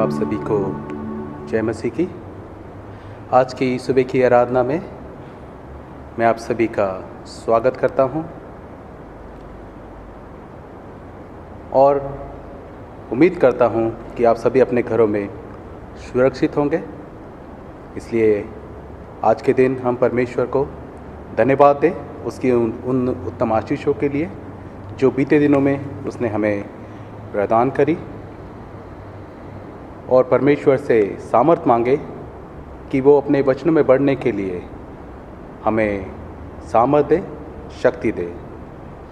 आप सभी को जय मसीह की। आज की सुबह की आराधना में मैं आप सभी का स्वागत करता हूं और उम्मीद करता हूं कि आप सभी अपने घरों में सुरक्षित होंगे। इसलिए आज के दिन हम परमेश्वर को धन्यवाद दें उसकी उन उत्तम आशीषों के लिए जो बीते दिनों में उसने हमें प्रदान करी, और परमेश्वर से सामर्थ मांगे कि वो अपने वचनों में बढ़ने के लिए हमें सामर्थ दे, शक्ति दे,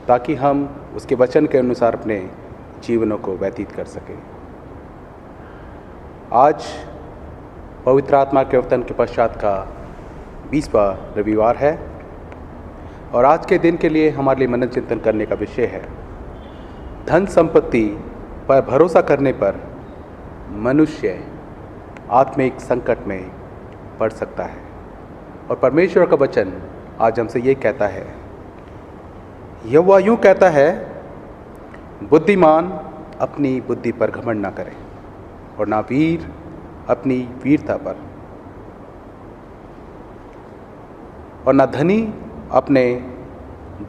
ताकि हम उसके वचन के अनुसार अपने जीवनों को व्यतीत कर सकें। आज पवित्र आत्मा के अवतरण के पश्चात का 20वां रविवार है और आज के दिन के लिए हमारे लिए मनन चिंतन करने का विषय है धन संपत्ति पर भरोसा करने पर मनुष्य आत्मिक संकट में पड़ सकता है। और परमेश्वर का वचन आज हमसे ये कहता है, यहोवा यूँ कहता है, बुद्धिमान अपनी बुद्धि पर घमंड ना करे और ना वीर अपनी वीरता पर, और ना धनी अपने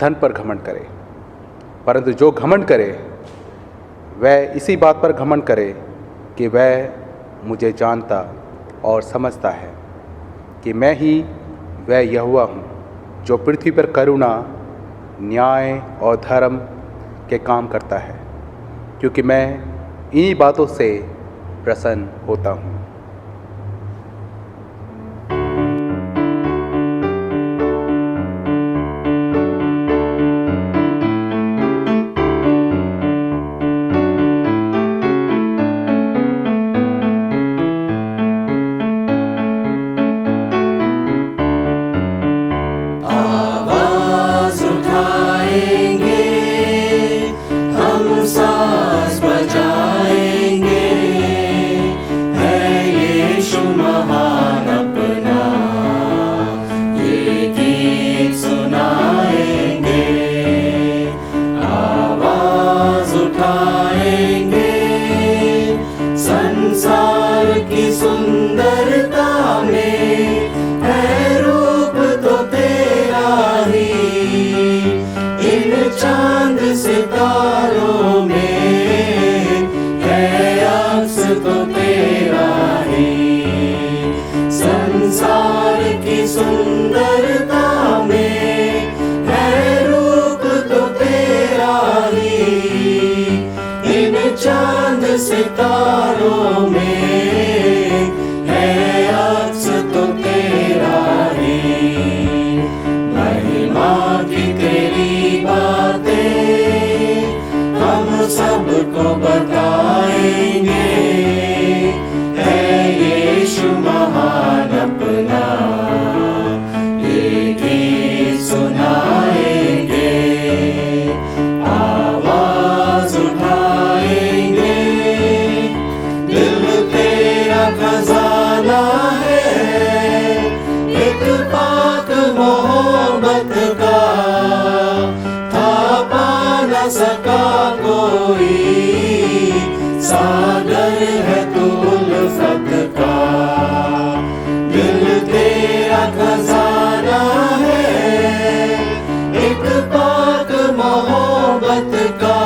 धन पर घमंड करे, परंतु जो घमंड करे वह इसी बात पर घमंड करे कि वह मुझे जानता और समझता है कि मैं ही वह यहोवा हूँ जो पृथ्वी पर करुणा, न्याय और धर्म के काम करता है, क्योंकि मैं इन्हीं बातों से प्रसन्न होता हूँ। सितारों में है अक्स तो तेरा ही, महिमा की तेरी बातें हम सबको बताएंगे, है यीशु महान अपना ये गीत सुनाएंगे, आवाज उठाएंगे, खजाना है एक पाक मोहब्बत का, था पा न सका कोई, सागर है तू उल्फत का, दिल तेरा खजाना है एक पाक मोहब्बत का,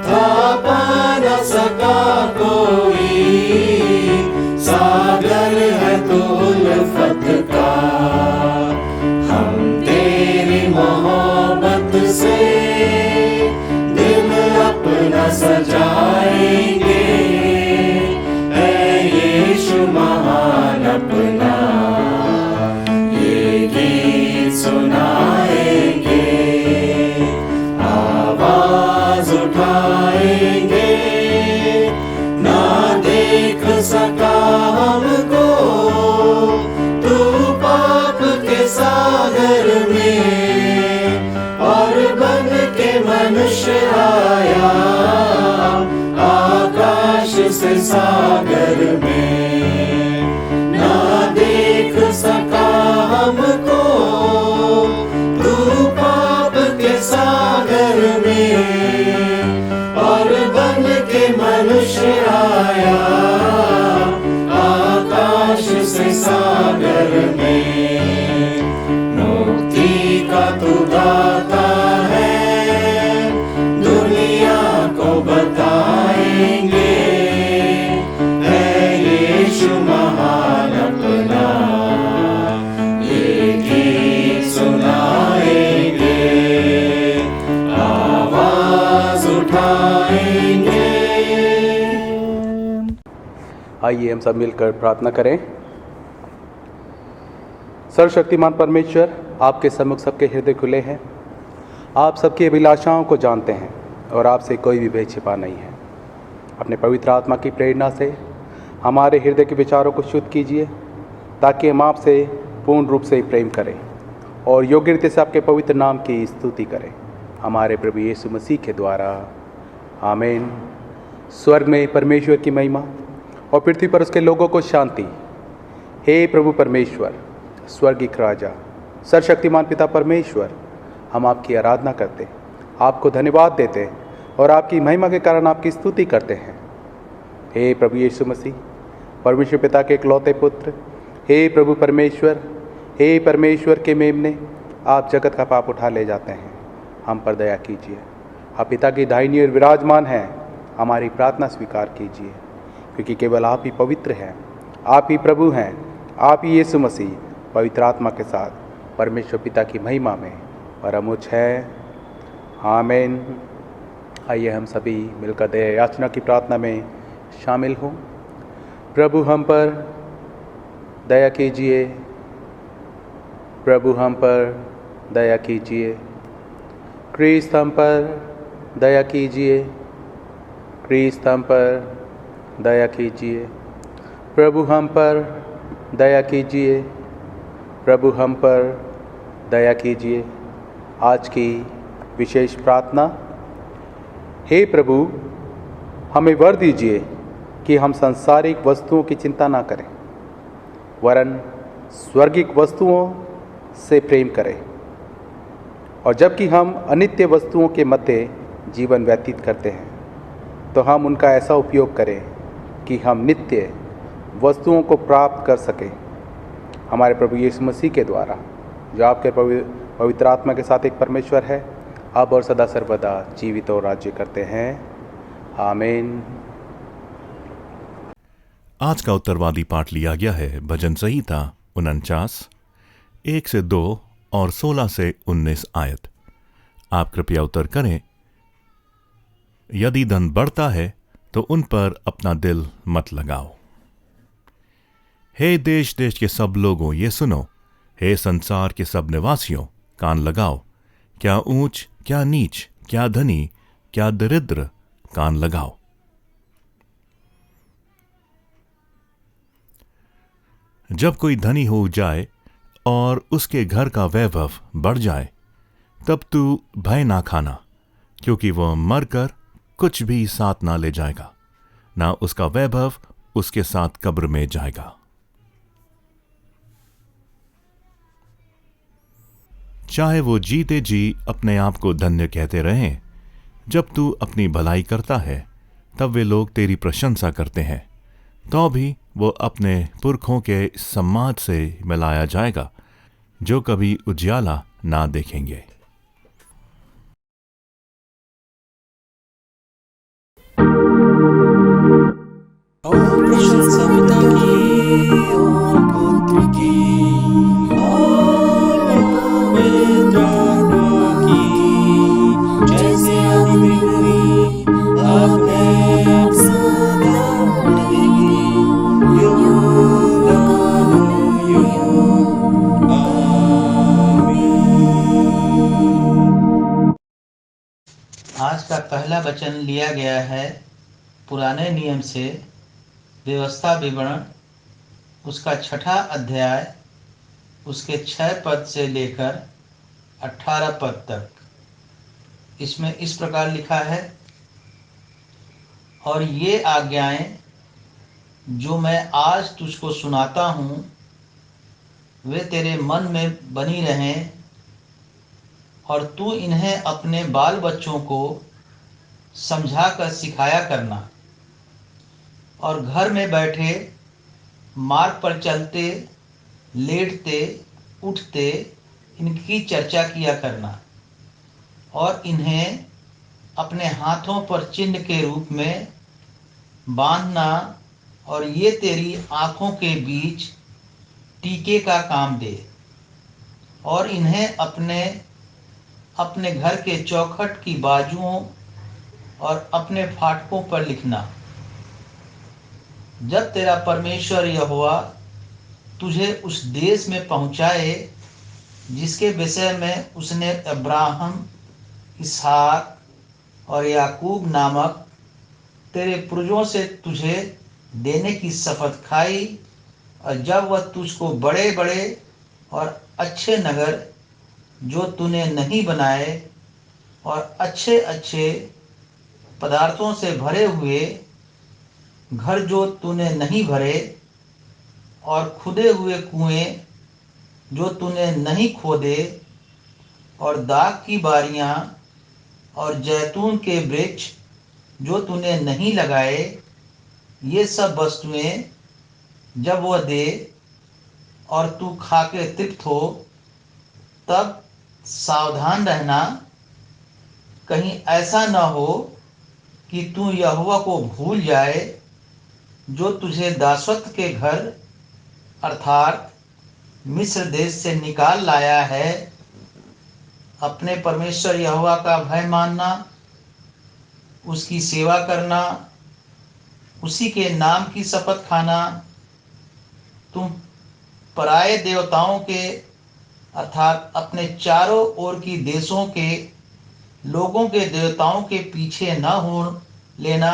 था पा न सका कोई, सागर है तो उल्फत का। हम तेरी मोहब्बत से दिल अपना सजाएंगे, ऐ यीशु महान अपना ये गीत सुनाएंगे, आवाज उठाएंगे, ना देख सका हमको तू पाप के सागर में, और बन के मनुष्य आया आकाश से सागर में, ना देख सका हमको तू पाप के सागर में, और बन के मनुष्य आया आइए हम सब मिलकर प्रार्थना करें। सर्वशक्तिमान परमेश्वर, आपके सम्मुख सबके हृदय खुले हैं। आप सबकी अभिलाषाओं को जानते हैं और आपसे कोई भी भेद छिपा नहीं है। अपने पवित्र आत्मा की प्रेरणा से हमारे हृदय के विचारों को शुद्ध कीजिए, ताकि हम आपसे पूर्ण रूप से प्रेम करें और योग्य रीति से आपके पवित्र नाम की स्तुति करें, हमारे प्रभु यीशु मसीह के द्वारा। आमीन। स्वर्ग में परमेश्वर की महिमा और पृथ्वी पर उसके लोगों को शांति। हे प्रभु परमेश्वर, स्वर्गीय राजा, सर्वशक्तिमान पिता परमेश्वर, हम आपकी आराधना करते, आपको धन्यवाद देते और आपकी महिमा के कारण आपकी स्तुति करते हैं। हे प्रभु यीशु मसीह, परमेश्वर पिता के इकलौते पुत्र, हे प्रभु परमेश्वर, हे परमेश्वर के मेमने, आप जगत का पाप उठा ले जाते हैं, हम पर दया कीजिए। आप पिता की दाहिनी ओर विराजमान हैं, हमारी प्रार्थना स्वीकार कीजिए, क्योंकि केवल आप ही पवित्र हैं, आप ही प्रभु हैं, आप ही यीशु मसीह पवित्र आत्मा के साथ परमेश्वर पिता की महिमा में परम उच्च है। आमीन। आइए हम सभी मिलकर दया याचना की प्रार्थना में शामिल हों। प्रभु हम पर दया कीजिए, प्रभु हम पर दया कीजिए, क्रिस्त हम पर दया कीजिए, क्रिस्त हम पर दया कीजिए, प्रभु हम पर दया कीजिए, प्रभु हम पर दया कीजिए। आज की विशेष प्रार्थना। हे प्रभु, हमें वर दीजिए कि हम सांसारिक वस्तुओं की चिंता ना करें, वरन स्वर्गिक वस्तुओं से प्रेम करें। और जबकि हम अनित्य वस्तुओं के मध्य जीवन व्यतीत करते हैं, तो हम उनका ऐसा उपयोग करें कि हम नित्य वस्तुओं को प्राप्त कर सकें, हमारे प्रभु यीशु मसीह के द्वारा, जो आपके पवित्र आत्मा के साथ एक परमेश्वर है, अब और सदा सर्वदा जीवित और राज्य करते हैं। आमीन। आज का उत्तरवादी पाठ लिया गया है भजन संहिता 49, 1 से 2 और 16 से 19 आयत। आप कृपया उत्तर करें। यदि धन बढ़ता है तो उन पर अपना दिल मत लगाओ। हे देश देश के सब लोगों, ये सुनो, हे संसार के सब निवासियों, कान लगाओ। क्या ऊंच, क्या नीच, क्या धनी, क्या दरिद्र, कान लगाओ। जब कोई धनी हो जाए और उसके घर का वैभव बढ़ जाए, तब तू भय ना खाना, क्योंकि वह मरकर कुछ भी साथ ना ले जाएगा, ना उसका वैभव उसके साथ कब्र में जाएगा। चाहे वो जीते जी अपने आप को धन्य कहते रहें, जब तू अपनी भलाई करता है तब वे लोग तेरी प्रशंसा करते हैं, तो भी वो अपने पुरखों के सम्मान से मिलाया जाएगा, जो कभी उजियाला ना देखेंगे। और प्रशंसा पिता की और पुत्र की और पवित्र आत्मा की, जैसे आदि में हुई अब है अब सदा रहेगी, युग युग। आमीन। आज का पहला वचन लिया गया है पुराने नियम से व्यवस्था विवरण, उसका 6ठा अध्याय, उसके 6 पद से लेकर 18 पद तक। इसमें इस प्रकार लिखा है, और ये आज्ञाएं जो मैं आज तुझको सुनाता हूँ, वे तेरे मन में बनी रहें, और तू इन्हें अपने बाल बच्चों को समझा कर सिखाया करना, और घर में बैठे, मार्ग पर चलते, लेटते, उठते इनकी चर्चा किया करना, और इन्हें अपने हाथों पर चिन्ह के रूप में बांधना, और ये तेरी आँखों के बीच टीके का काम दे, और इन्हें अपने अपने घर के चौखट की बाजुओं और अपने फाटकों पर लिखना। जब तेरा परमेश्वर यहोवा तुझे उस देश में पहुंचाए जिसके विषय में उसने अब्राहम, इसहाक और याकूब नामक तेरे पुरजों से तुझे देने की शपथ खाई, और जब वह तुझको बड़े बड़े और अच्छे नगर जो तूने नहीं बनाए और अच्छे अच्छे पदार्थों से भरे हुए घर जो तूने नहीं भरे और खुदे हुए कुएं जो तूने नहीं खोदे और दाख की बारियां और जैतून के वृक्ष जो तूने नहीं लगाए, ये सब वस्तुएं जब वह दे और तू खाके तृप्त हो, तब सावधान रहना, कहीं ऐसा न हो कि तू यहोवा को भूल जाए जो तुझे दासत्व के घर अर्थात मिस्र देश से निकाल लाया है। अपने परमेश्वर यहोवा का भय मानना, उसकी सेवा करना, उसी के नाम की शपथ खाना, तुम पराये देवताओं के अर्थात अपने चारों ओर की देशों के लोगों के देवताओं के पीछे न हो लेना,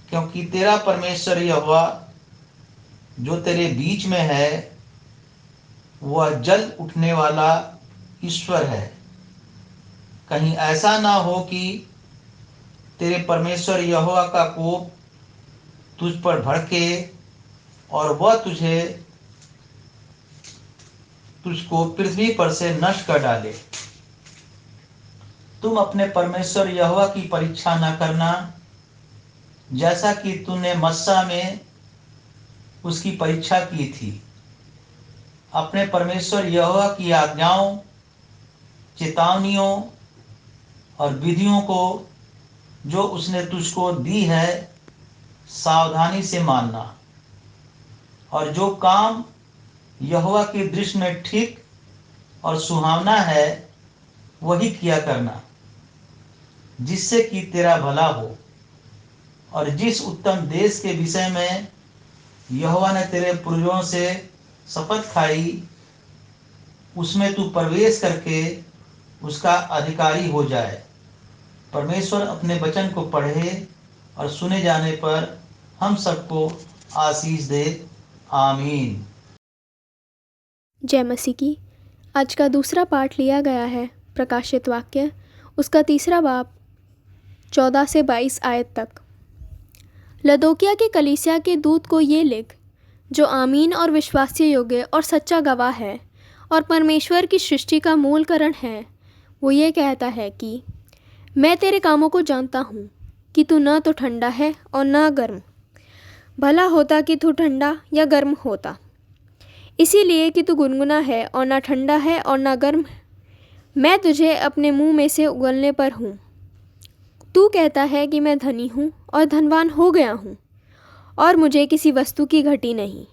क्योंकि तेरा परमेश्वर यहोवा जो तेरे बीच में है वह जल उठने वाला ईश्वर है। कहीं ऐसा ना हो कि तेरे परमेश्वर यहोवा का कोप तुझ पर भड़के और वह तुझको पृथ्वी पर से नष्ट कर डाले। तुम अपने परमेश्वर यहोवा की परीक्षा न करना, जैसा कि तूने मस्सा में उसकी परीक्षा की थी। अपने परमेश्वर यहोवा की आज्ञाओं, चेतावनियों और विधियों को जो उसने तुझको दी है सावधानी से मानना, और जो काम यहोवा की दृष्टि में ठीक और सुहावना है वही किया करना, जिससे कि तेरा भला हो। और जिस उत्तम देश के विषय में यहोवा ने तेरे पूर्वजों से शपथ खाई, उसमें तू प्रवेश करके उसका अधिकारी हो जाए। परमेश्वर अपने वचन को पढ़े और सुने जाने पर हम सबको आशीष दे। आमीन। जय मसीह की। आज का दूसरा पाठ लिया गया है प्रकाशित वाक्य, उसका 3 बाब 14 से 22 आयत तक। लदोकिया के कलीसिया के दूत को ये लिख, जो आमीन और विश्वास्य योग्य और सच्चा गवाह है और परमेश्वर की सृष्टि का मूल कारण है, वो ये कहता है कि मैं तेरे कामों को जानता हूँ कि तू न तो ठंडा है और न गर्म। भला होता कि तू ठंडा या गर्म होता। इसीलिए कि तू गुनगुना है और न ठंडा है और न गर्म, मैं तुझे अपने मुंह में से उगलने पर हूँ। तू कहता है कि मैं धनी हूँ और धनवान हो गया हूँ और मुझे किसी वस्तु की घटी नहीं,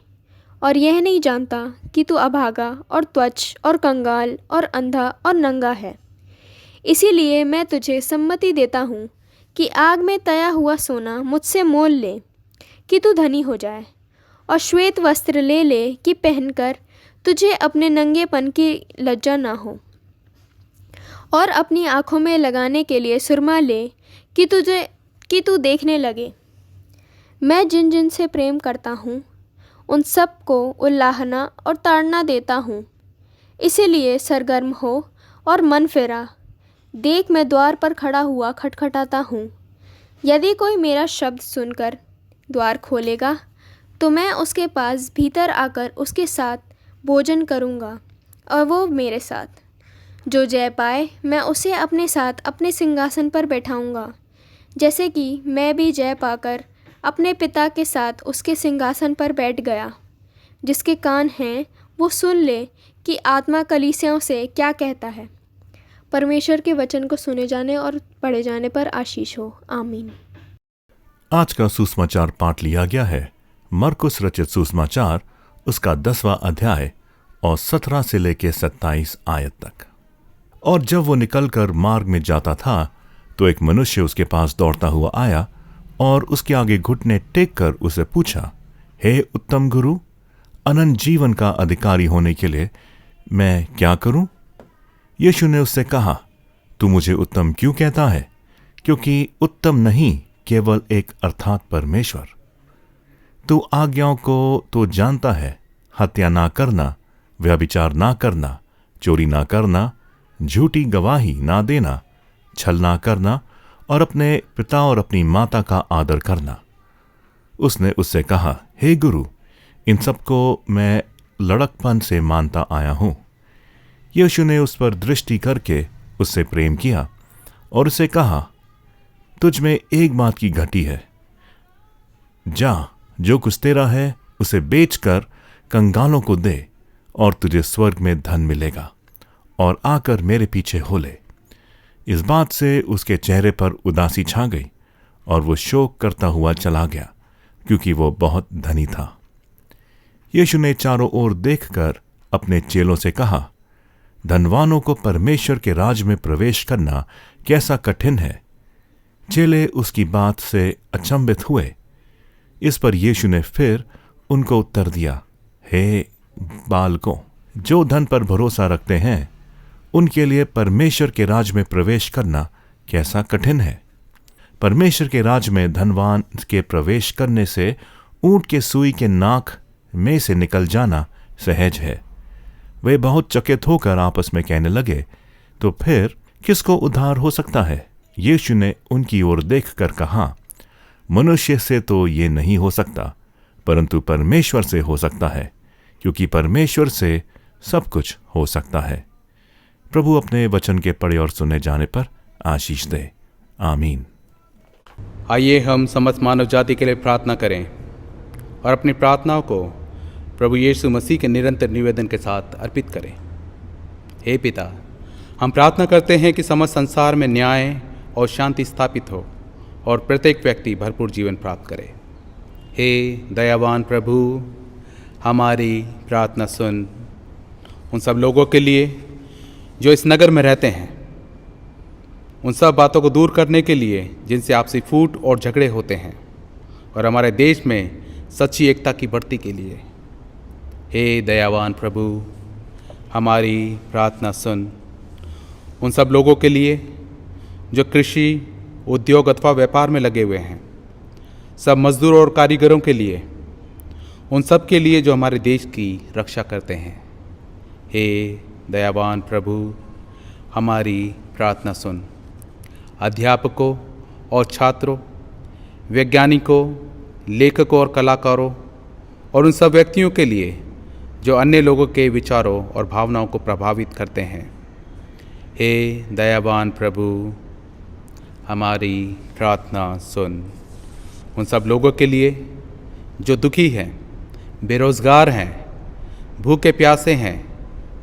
और यह नहीं जानता कि तू अभागा और त्वच और कंगाल और अंधा और नंगा है। इसीलिए मैं तुझे सम्मति देता हूँ कि आग में तया हुआ सोना मुझसे मोल ले कि तू धनी हो जाए, और श्वेत वस्त्र ले ले कि पहनकर तुझे अपने नंगेपन की लज्जा ना हो, और अपनी आँखों में लगाने के लिए सुरमा ले कि तू देखने लगे। मैं जिन जिन से प्रेम करता हूँ उन सब को उल्लाहना और ताड़ना देता हूँ। इसीलिए सरगर्म हो और मन फेरा। देख, मैं द्वार पर खड़ा हुआ खटखटाता हूँ। यदि कोई मेरा शब्द सुनकर द्वार खोलेगा तो मैं उसके पास भीतर आकर उसके साथ भोजन करूँगा और वो मेरे साथ। जो जय पाए मैं उसे अपने साथ अपने सिंहासन पर बैठाऊँगा, जैसे कि मैं भी जय पाकर अपने पिता के साथ उसके सिंहासन पर बैठ गया। जिसके कान हैं वो सुन ले कि आत्मा कलीसियाओं से क्या कहता है। परमेश्वर के वचन को सुने जाने और पढ़े जाने पर आशीष हो। आमीन। आज का सुसमाचार पाठ लिया गया है मरकुस रचित सुसमाचार, उसका 10वां अध्याय और 17 से लेकर 27 आयत तक। और जब वो निकलकर मार्ग में जाता था तो एक मनुष्य उसके पास दौड़ता हुआ आया और उसके आगे घुटने टेक कर उसे पूछा, हे उत्तम गुरु, अनंत जीवन का अधिकारी होने के लिए मैं क्या करूं? यीशु ने उससे कहा, तू मुझे उत्तम क्यों कहता है? क्योंकि उत्तम नहीं, केवल एक अर्थात परमेश्वर। तू आज्ञाओं को तो जानता है, हत्या ना करना, व्यभिचार ना करना, चोरी ना करना, झूठी गवाही ना देना, छल ना करना और अपने पिता और अपनी माता का आदर करना। उसने उससे कहा, हे गुरु, इन सबको मैं लड़कपन से मानता आया हूं। यीशु ने उस पर दृष्टि करके उससे प्रेम किया और उसे कहा, तुझ में एक बात की घटी है। जा, जो कुछ तेरा है उसे बेचकर कंगालों को दे और तुझे स्वर्ग में धन मिलेगा, और आकर मेरे पीछे हो ले। इस बात से उसके चेहरे पर उदासी छा गई और वो शोक करता हुआ चला गया, क्योंकि वो बहुत धनी था। यीशु ने चारों ओर देखकर अपने चेलों से कहा, धनवानों को परमेश्वर के राज में प्रवेश करना कैसा कठिन है। चेले उसकी बात से अचंभित हुए। इस पर यीशु ने फिर उनको उत्तर दिया, हे बालकों, जो धन पर भरोसा रखते हैं उनके लिए परमेश्वर के राज में प्रवेश करना कैसा कठिन है। परमेश्वर के राज में धनवान के प्रवेश करने से ऊंट के सुई के नाक में से निकल जाना सहज है। वे बहुत चकित होकर आपस में कहने लगे, तो फिर किसको उद्धार हो सकता है? यीशु ने उनकी ओर देखकर कहा, मनुष्य से तो ये नहीं हो सकता, परंतु परमेश्वर से हो सकता है, क्योंकि परमेश्वर से सब कुछ हो सकता है। प्रभु अपने वचन के पढ़े और सुने जाने पर आशीष दे। आमीन। आइए हम समस्त मानव जाति के लिए प्रार्थना करें और अपनी प्रार्थनाओं को प्रभु यीशु मसीह के निरंतर निवेदन के साथ अर्पित करें। हे पिता, हम प्रार्थना करते हैं कि समस्त संसार में न्याय और शांति स्थापित हो और प्रत्येक व्यक्ति भरपूर जीवन प्राप्त करे। हे दयावान प्रभु, हमारी प्रार्थना सुन। उन सब लोगों के लिए जो इस नगर में रहते हैं, उन सब बातों को दूर करने के लिए जिनसे आपसी फूट और झगड़े होते हैं, और हमारे देश में सच्ची एकता की बढ़ती के लिए। हे दयावान प्रभु, हमारी प्रार्थना सुन। उन सब लोगों के लिए जो कृषि, उद्योग अथवा व्यापार में लगे हुए हैं, सब मजदूरों और कारीगरों के लिए, उन सब के लिए जो हमारे देश की रक्षा करते हैं। हे दयावान प्रभु, हमारी प्रार्थना सुन। अध्यापकों और छात्रों, वैज्ञानिकों, लेखकों और कलाकारों और उन सब व्यक्तियों के लिए जो अन्य लोगों के विचारों और भावनाओं को प्रभावित करते हैं। हे दयावान प्रभु, हमारी प्रार्थना सुन। उन सब लोगों के लिए जो दुखी हैं, बेरोज़गार हैं, भूखे प्यासे हैं,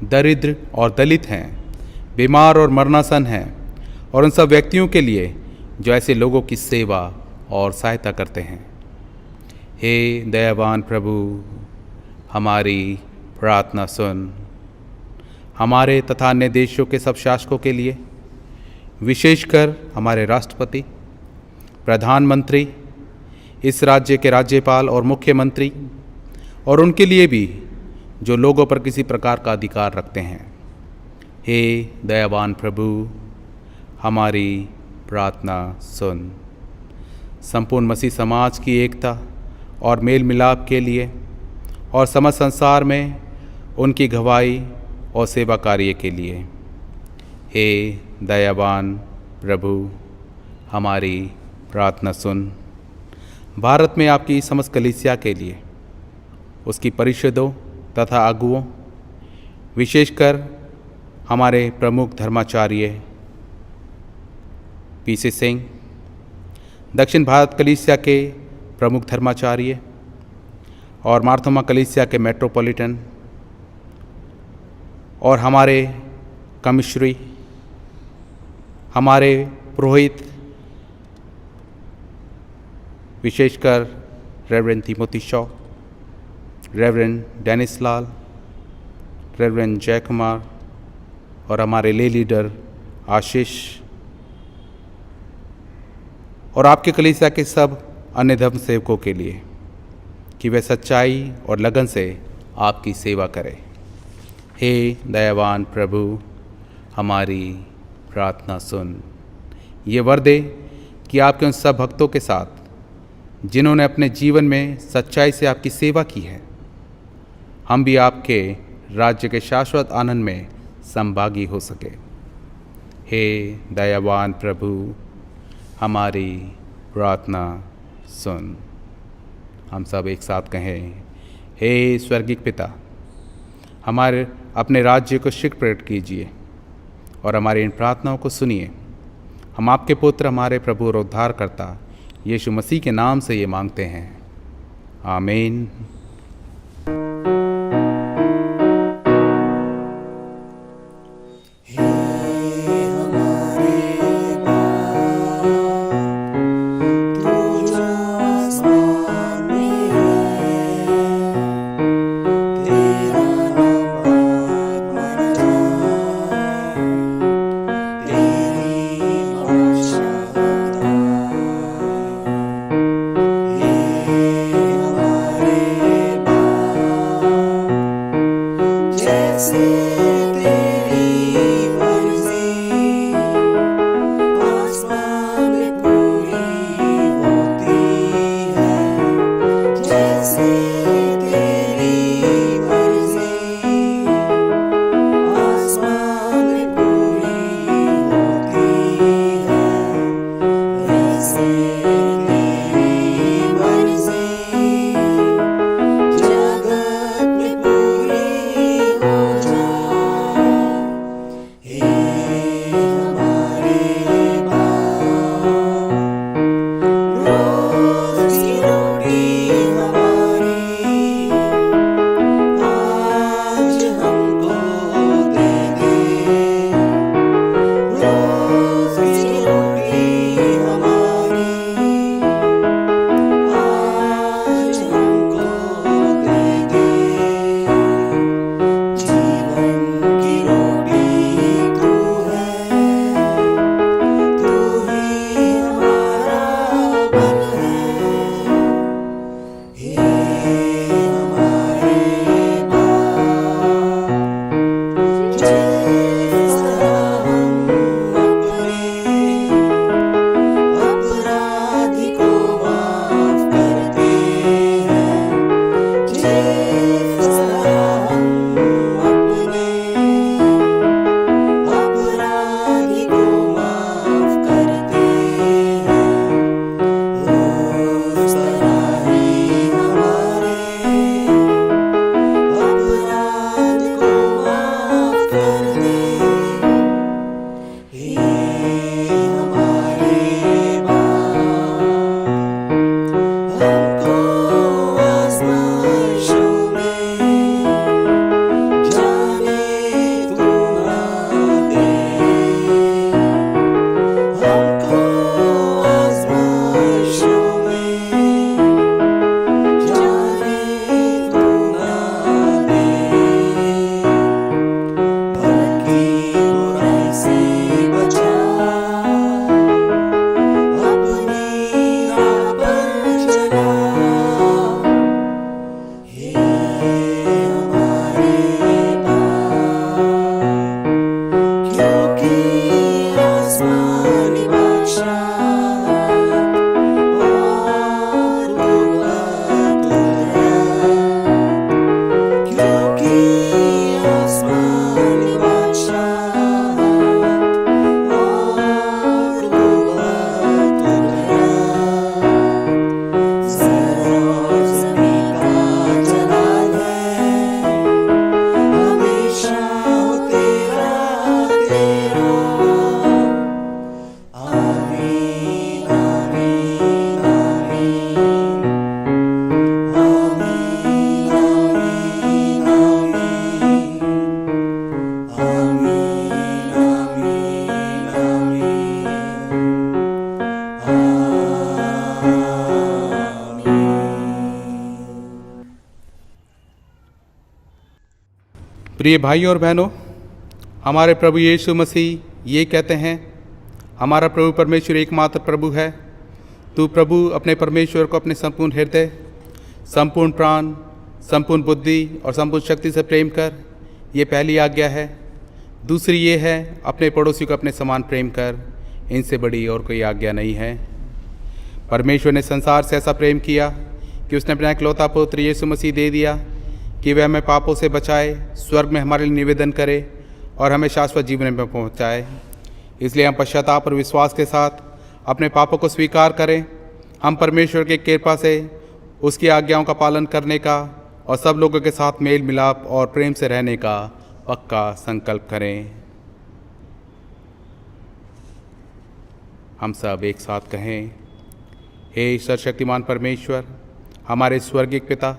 दरिद्र और दलित हैं, बीमार और मरनासन हैं, और उन सब व्यक्तियों के लिए जो ऐसे लोगों की सेवा और सहायता करते हैं। हे दयावान प्रभु, हमारी प्रार्थना सुन। हमारे तथा अन्य देशों के सब शासकों के लिए, विशेषकर हमारे राष्ट्रपति, प्रधानमंत्री, इस राज्य के राज्यपाल और मुख्यमंत्री, और उनके लिए भी जो लोगों पर किसी प्रकार का अधिकार रखते हैं। हे दयावान प्रभु, हमारी प्रार्थना सुन। संपूर्ण मसीह समाज की एकता और मेल मिलाप के लिए और समस्त संसार में उनकी गवाही और सेवा कार्य के लिए। हे दयावान प्रभु, हमारी प्रार्थना सुन। भारत में आपकी समस्त कलीसिया के लिए, उसकी परिषदों तथा अगुओं, विशेषकर हमारे प्रमुख धर्माचार्य पीसी सिंह, दक्षिण भारत कलीसिया के प्रमुख धर्माचार्य और मार्थोमा कलीसिया के मेट्रोपॉलिटन, और हमारे कमिश्नरी, हमारे पुरोहित, विशेषकर reverend Timothy Shaw, reverend Dennis Lal, reverend Jay Kumar, और हमारे ले लीडर आशीष, और आपके कलीसिया के सब अन्य धर्म सेवकों के लिए कि वे सच्चाई और लगन से आपकी सेवा करें। हे दयावान प्रभु, हमारी प्रार्थना सुन। ये वर दे कि आपके उन सब भक्तों के साथ जिन्होंने अपने जीवन में सच्चाई से आपकी सेवा की है, हम भी आपके राज्य के शाश्वत आनंद में संभागी हो सके। हे दयावान प्रभु, हमारी प्रार्थना सुन। हम सब एक साथ कहें, हे स्वर्गिक पिता, हमारे अपने राज्य को शीघ्र प्रकट कीजिए और हमारी इन प्रार्थनाओं को सुनिए। हम आपके पुत्र, हमारे प्रभु और उद्धारकर्ता यीशु मसीह के नाम से ये मांगते हैं, आमीन। प्रिय भाई और बहनों, हमारे प्रभु यीशु मसीह ये कहते हैं, हमारा प्रभु परमेश्वर एकमात्र प्रभु है तू प्रभु अपने परमेश्वर को अपने संपूर्ण हृदय, संपूर्ण प्राण, संपूर्ण बुद्धि और संपूर्ण शक्ति से प्रेम कर, ये पहली आज्ञा है। दूसरी ये है, अपने पड़ोसी को अपने समान प्रेम कर। इनसे बड़ी और कोई आज्ञा नहीं है। परमेश्वर ने संसार से ऐसा प्रेम किया कि उसने अपना इकलौता पुत्र यीशु मसीह दे दिया कि वह हमें पापों से बचाए, स्वर्ग में हमारे लिए निवेदन करे और हमें शाश्वत जीवन में पहुंचाए। इसलिए हम पश्चाताप और विश्वास के साथ अपने पापों को स्वीकार करें। हम परमेश्वर की कृपा से उसकी आज्ञाओं का पालन करने का और सब लोगों के साथ मेल मिलाप और प्रेम से रहने का पक्का संकल्प करें। हम सब एक साथ कहें, हे सर्वशक्तिमान परमेश्वर, हमारे स्वर्गीय पिता,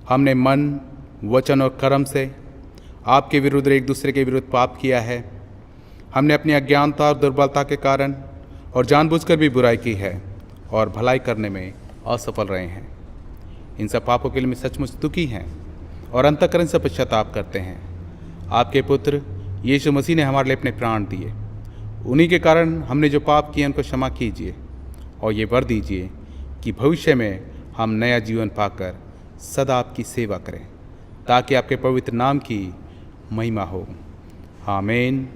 हमने मन, वचन और कर्म से आपके विरुद्ध एक दूसरे के विरुद्ध पाप किया है। हमने अपनी अज्ञानता और दुर्बलता के कारण और जानबूझकर भी बुराई की है और भलाई करने में असफल रहे हैं। इन सब पापों के लिए मैं सचमुच दुखी हैं और अंतःकरण से पश्चाताप करते हैं। आपके पुत्र यीशु मसीह ने हमारे लिए अपने प्राण दिए। उन्हीं के कारण हमने जो पाप किए उनको क्षमा कीजिए और ये वर दीजिए कि भविष्य में हम नया जीवन पाकर सदा आपकी सेवा करें, ताकि आपके पवित्र नाम की महिमा हो। आमीन।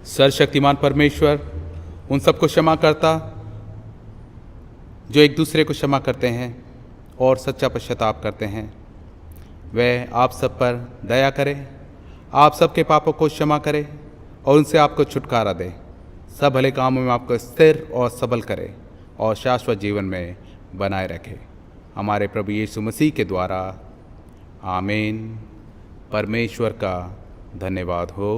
सर्वशक्तिमान परमेश्वर उन सबको क्षमा करता जो एक दूसरे को क्षमा करते हैं और सच्चा पश्चाताप करते हैं। वह आप सब पर दया करे, आप सबके पापों को क्षमा करे और उनसे आपको छुटकारा दे, सब भले कामों में आपको स्थिर और सबल करे और शाश्वत जीवन में बनाए रखे। हमारे प्रभु यीशु मसीह के द्वारा। आमीन। परमेश्वर का धन्यवाद हो।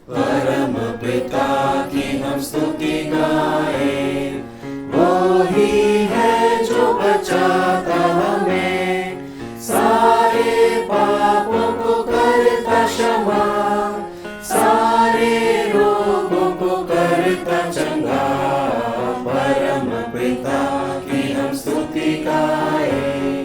परम पिता की हम स्तुति गाएं, वो ही है जो बचाता हमें, सारे पापों को करता क्षमा, सारे रोगों को करता चंगा। परम पिता की हम स्तुति गाएं,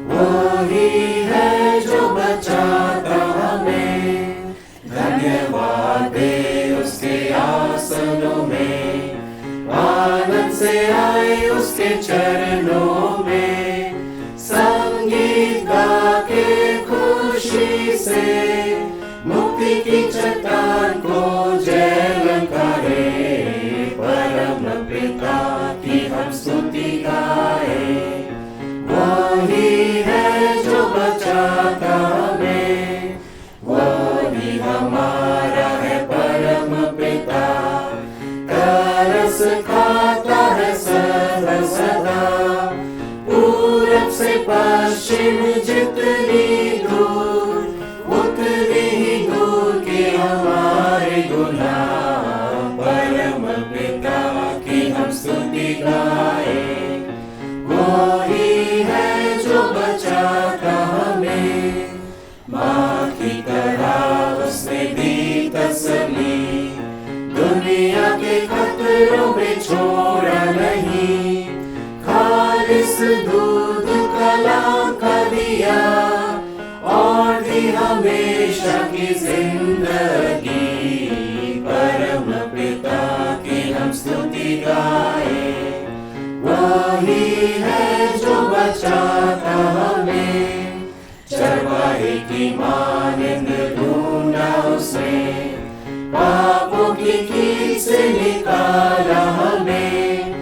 वो ही है जो बचाता हमें, धन्यवाद दे उसके आसनों में, आनंद से आए उसके चरणों में, संगीत गा के खुशी से मुक्ति की चट्टान को जय ललकारे। परम पिता की हम स्तुति गाएं, वो ही है जो बचाता हमें, वो ही हमारा है परम पिता, तरस खाता है सदा सदा, पूरब से पश्चिम जितनी दूर, उतनी ही दूर के हमारे गुनाह। परम पिता की हम स्तुति गाएं, वो ही है जो बचाता हमें, माँ की तरह उसने दी तसल्ली, दुनिया के खतरों में छोड़ा नहीं, खालिस दूध कलाम का दिया और दी हमेशा की जिंदगी। परम पिता की हम स्तुति गाएं, वो ही है जो बचाता हमें, चरवाहे की मानंद ढूंढा उसने, पापों की कीट से निकाला हमें,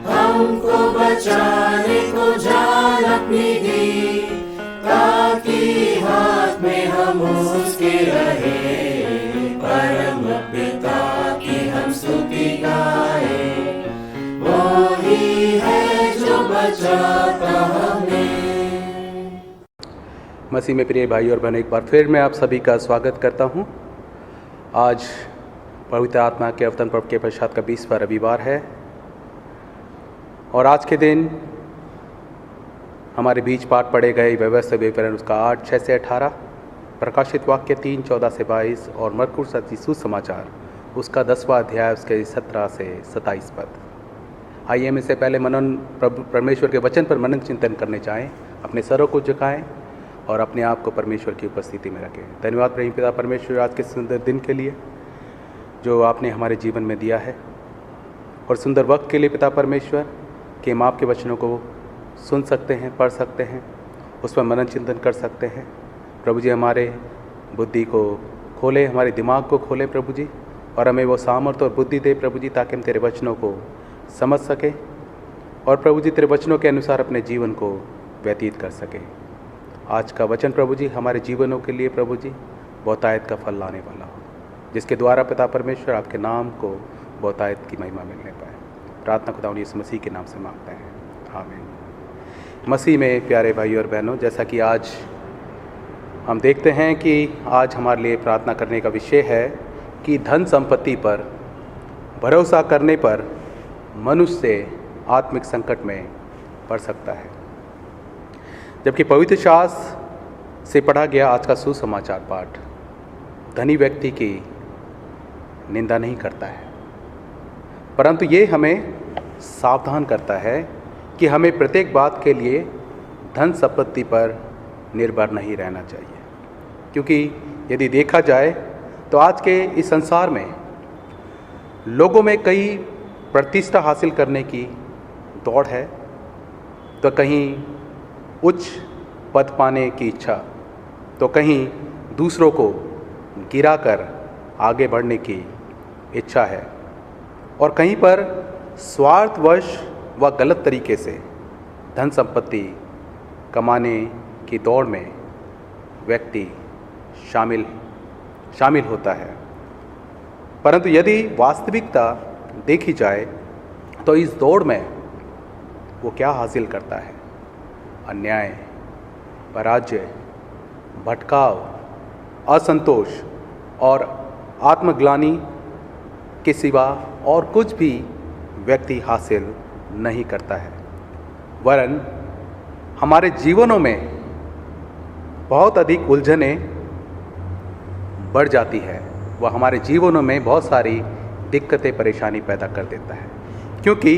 हमको बचाने को जान अपनी दी, ताकि हाथ में हम उसके रहे। परम पिता की हम स्तुति गाएं, वो ही है जो बचाता हमें। मसीह में प्रिय भाई और बहन, एक बार फिर मैं आप सभी का स्वागत करता हूं। आज पवित्र आत्मा के अवतरण पर्व के पश्चात का 20वां रविवार है और आज के दिन हमारे बीच पाठ पढ़े गए व्यवस्था विवरण उसका 8, 6 से 18, प्रकाशित वाक्य 3, 14 से 22 और मरकुस सुसमाचार उसका 10वां अध्याय उसके 17 से 27 पद। आइए हम इससे पहले परमेश्वर के वचन पर मनन चिंतन करने चाहें। अपने सरों को झुकाएं और अपने आप को परमेश्वर की उपस्थिति में रखें। धन्यवाद प्रेमी पिता परमेश्वर आज के सुंदर दिन के लिए जो आपने हमारे जीवन में दिया है, और सुंदर वक्त के लिए पिता परमेश्वर कि हम आपके वचनों को सुन सकते हैं, पढ़ सकते हैं, उस पर मनन चिंतन कर सकते हैं। प्रभु जी हमारे बुद्धि को खोले, हमारे दिमाग को खोले प्रभु जी, और हमें वो सामर्थ्य और बुद्धि दे प्रभु जी, ताकि हम तेरे वचनों को समझ सकें और प्रभु जी तेरे वचनों के अनुसार अपने जीवन को व्यतीत कर सकें। आज का वचन प्रभु जी हमारे जीवनों के लिए प्रभु जी बहुतायत का फल लाने वाला हो, जिसके द्वारा पिता परमेश्वर आपके नाम को बहुतायत की महिमा मिलने पाए। प्रार्थना खुदावंद यीशु मसीह के नाम से मांगते हैं, आमीन। मसीह में प्यारे भाई और बहनों, जैसा कि आज हम देखते हैं कि आज हमारे लिए प्रार्थना करने का विषय है कि धन संपत्ति पर भरोसा करने पर मनुष्य आत्मिक संकट में पड़ सकता है। जबकि पवित्र शास्त्र से पढ़ा गया आज का सुसमाचार पाठ धनी व्यक्ति की निंदा नहीं करता है, परंतु ये हमें सावधान करता है कि हमें प्रत्येक बात के लिए धन संपत्ति पर निर्भर नहीं रहना चाहिए। क्योंकि यदि देखा जाए तो आज के इस संसार में लोगों में कई प्रतिष्ठा हासिल करने की दौड़ है, तो कहीं उच्च पद पाने की इच्छा, तो कहीं दूसरों को गिराकर आगे बढ़ने की इच्छा है, और कहीं पर स्वार्थवश व गलत तरीके से धन संपत्ति कमाने की दौड़ में व्यक्ति शामिल होता है। परंतु यदि वास्तविकता देखी जाए तो इस दौड़ में वो क्या हासिल करता है? अन्याय, पराजय, भटकाव, असंतोष और आत्मग्लानि के सिवा और कुछ भी व्यक्ति हासिल नहीं करता है। वरन हमारे जीवनों में बहुत अधिक उलझनें बढ़ जाती है, वह हमारे जीवनों में बहुत सारी दिक्कतें परेशानी पैदा कर देता है। क्योंकि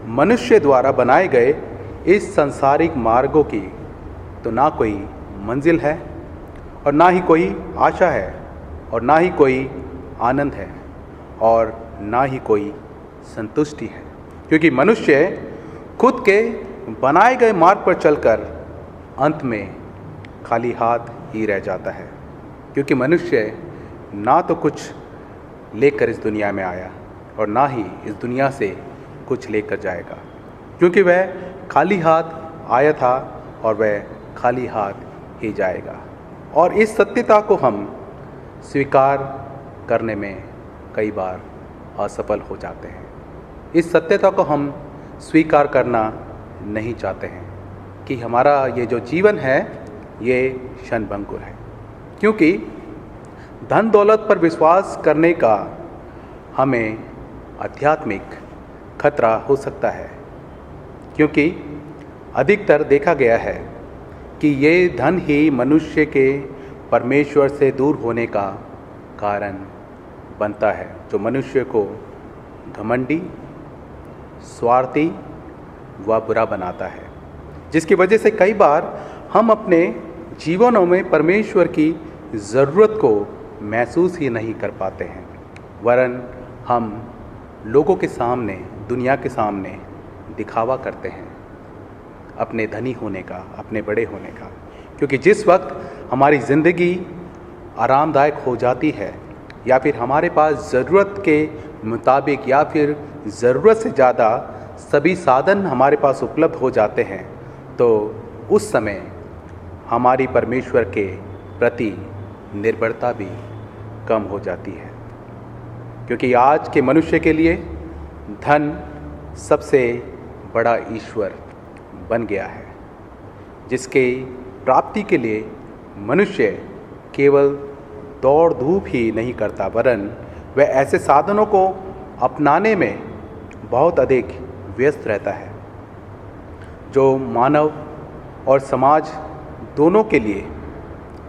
मनुष्य द्वारा बनाए गए इस सांसारिक मार्गों की तो ना कोई मंजिल है, और ना ही कोई आशा है, और ना ही कोई आनंद है, और ना ही कोई संतुष्टि है। क्योंकि मनुष्य खुद के बनाए गए मार्ग पर चलकर अंत में खाली हाथ ही रह जाता है। क्योंकि मनुष्य ना तो कुछ लेकर इस दुनिया में आया और ना ही इस दुनिया से कुछ लेकर जाएगा, क्योंकि वह खाली हाथ आया था और वह खाली हाथ ही जाएगा। और इस सत्यता को हम स्वीकार करने में कई बार असफल हो जाते हैं। इस सत्यता को हम स्वीकार करना नहीं चाहते हैं कि हमारा ये जो जीवन है ये क्षणभंगुर है। क्योंकि धन दौलत पर विश्वास करने का हमें आध्यात्मिक खतरा हो सकता है, क्योंकि अधिकतर देखा गया है कि ये धन ही मनुष्य के परमेश्वर से दूर होने का कारण बनता है, जो मनुष्य को घमंडी, स्वार्थी व बुरा बनाता है, जिसकी वजह से कई बार हम अपने जीवनों में परमेश्वर की ज़रूरत को महसूस ही नहीं कर पाते हैं, वरन हम लोगों के सामने, दुनिया के सामने दिखावा करते हैं अपने धनी होने का, अपने बड़े होने का। क्योंकि जिस वक्त हमारी ज़िंदगी आरामदायक हो जाती है, या फिर हमारे पास ज़रूरत के मुताबिक या फिर ज़रूरत से ज़्यादा सभी साधन हमारे पास उपलब्ध हो जाते हैं, तो उस समय हमारी परमेश्वर के प्रति निर्भरता भी कम हो जाती है। क्योंकि आज के मनुष्य के लिए धन सबसे बड़ा ईश्वर बन गया है, जिसके प्राप्ति के लिए मनुष्य केवल दौड़ धूप ही नहीं करता, वरन वह ऐसे साधनों को अपनाने में बहुत अधिक व्यस्त रहता है जो मानव और समाज दोनों के लिए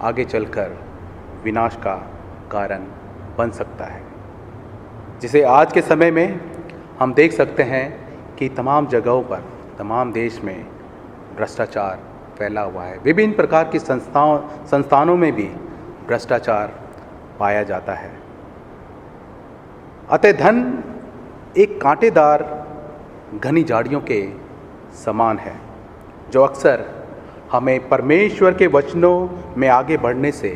आगे चलकर विनाश का कारण बन सकता है। जिसे आज के समय में हम देख सकते हैं कि तमाम जगहों पर, तमाम देश में भ्रष्टाचार फैला हुआ है। विभिन्न प्रकार की संस्थानों में भी भ्रष्टाचार पाया जाता है। अतः धन एक कांटेदार घनी झाड़ियों के समान है जो अक्सर हमें परमेश्वर के वचनों में आगे बढ़ने से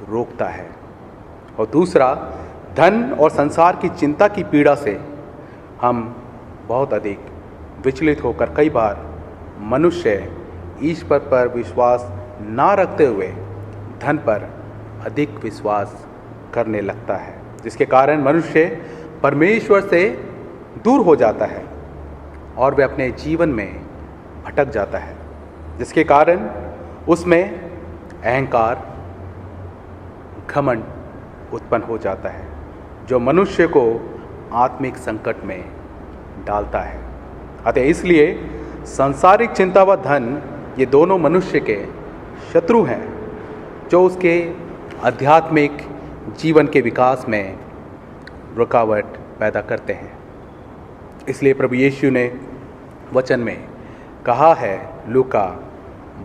रोकता है। और दूसरा, धन और संसार की चिंता की पीड़ा से हम बहुत अधिक विचलित होकर कई बार मनुष्य ईश्वर पर विश्वास ना रखते हुए धन पर अधिक विश्वास करने लगता है, जिसके कारण मनुष्य परमेश्वर से दूर हो जाता है और वह अपने जीवन में भटक जाता है, जिसके कारण उसमें अहंकार, घमंड उत्पन्न हो जाता है जो मनुष्य को आत्मिक संकट में डालता है। अतः इसलिए सांसारिक चिंता व धन ये दोनों मनुष्य के शत्रु हैं जो उसके आध्यात्मिक जीवन के विकास में रुकावट पैदा करते हैं। इसलिए प्रभु यीशु ने वचन में कहा है, लूका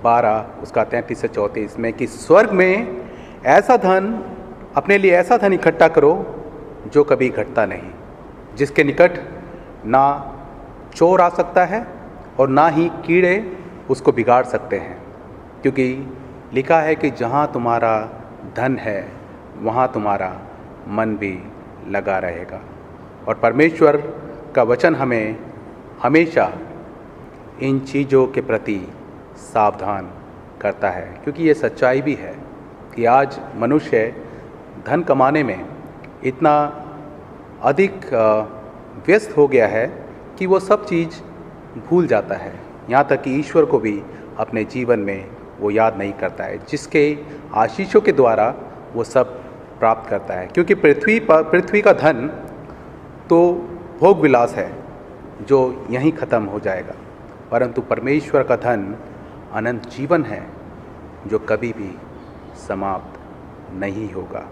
12 उसका 33 से 34 में, कि स्वर्ग में ऐसा धन, अपने लिए ऐसा धन इकट्ठा करो जो कभी घटता नहीं, जिसके निकट ना चोर आ सकता है और ना ही कीड़े उसको बिगाड़ सकते हैं, क्योंकि लिखा है कि जहाँ तुम्हारा धन है वहाँ तुम्हारा मन भी लगा रहेगा। और परमेश्वर का वचन हमें हमेशा इन चीज़ों के प्रति सावधान करता है, क्योंकि ये सच्चाई भी है कि आज मनुष्य धन कमाने में इतना अधिक व्यस्त हो गया है कि वो सब चीज़ भूल जाता है, यहाँ तक कि ईश्वर को भी अपने जीवन में वो याद नहीं करता है, जिसके आशीषों के द्वारा वो सब प्राप्त करता है। क्योंकि पृथ्वी का धन तो भोग विलास है जो यहीं ख़त्म हो जाएगा, परंतु परमेश्वर का धन अनंत जीवन है जो कभी भी समाप्त नहीं होगा।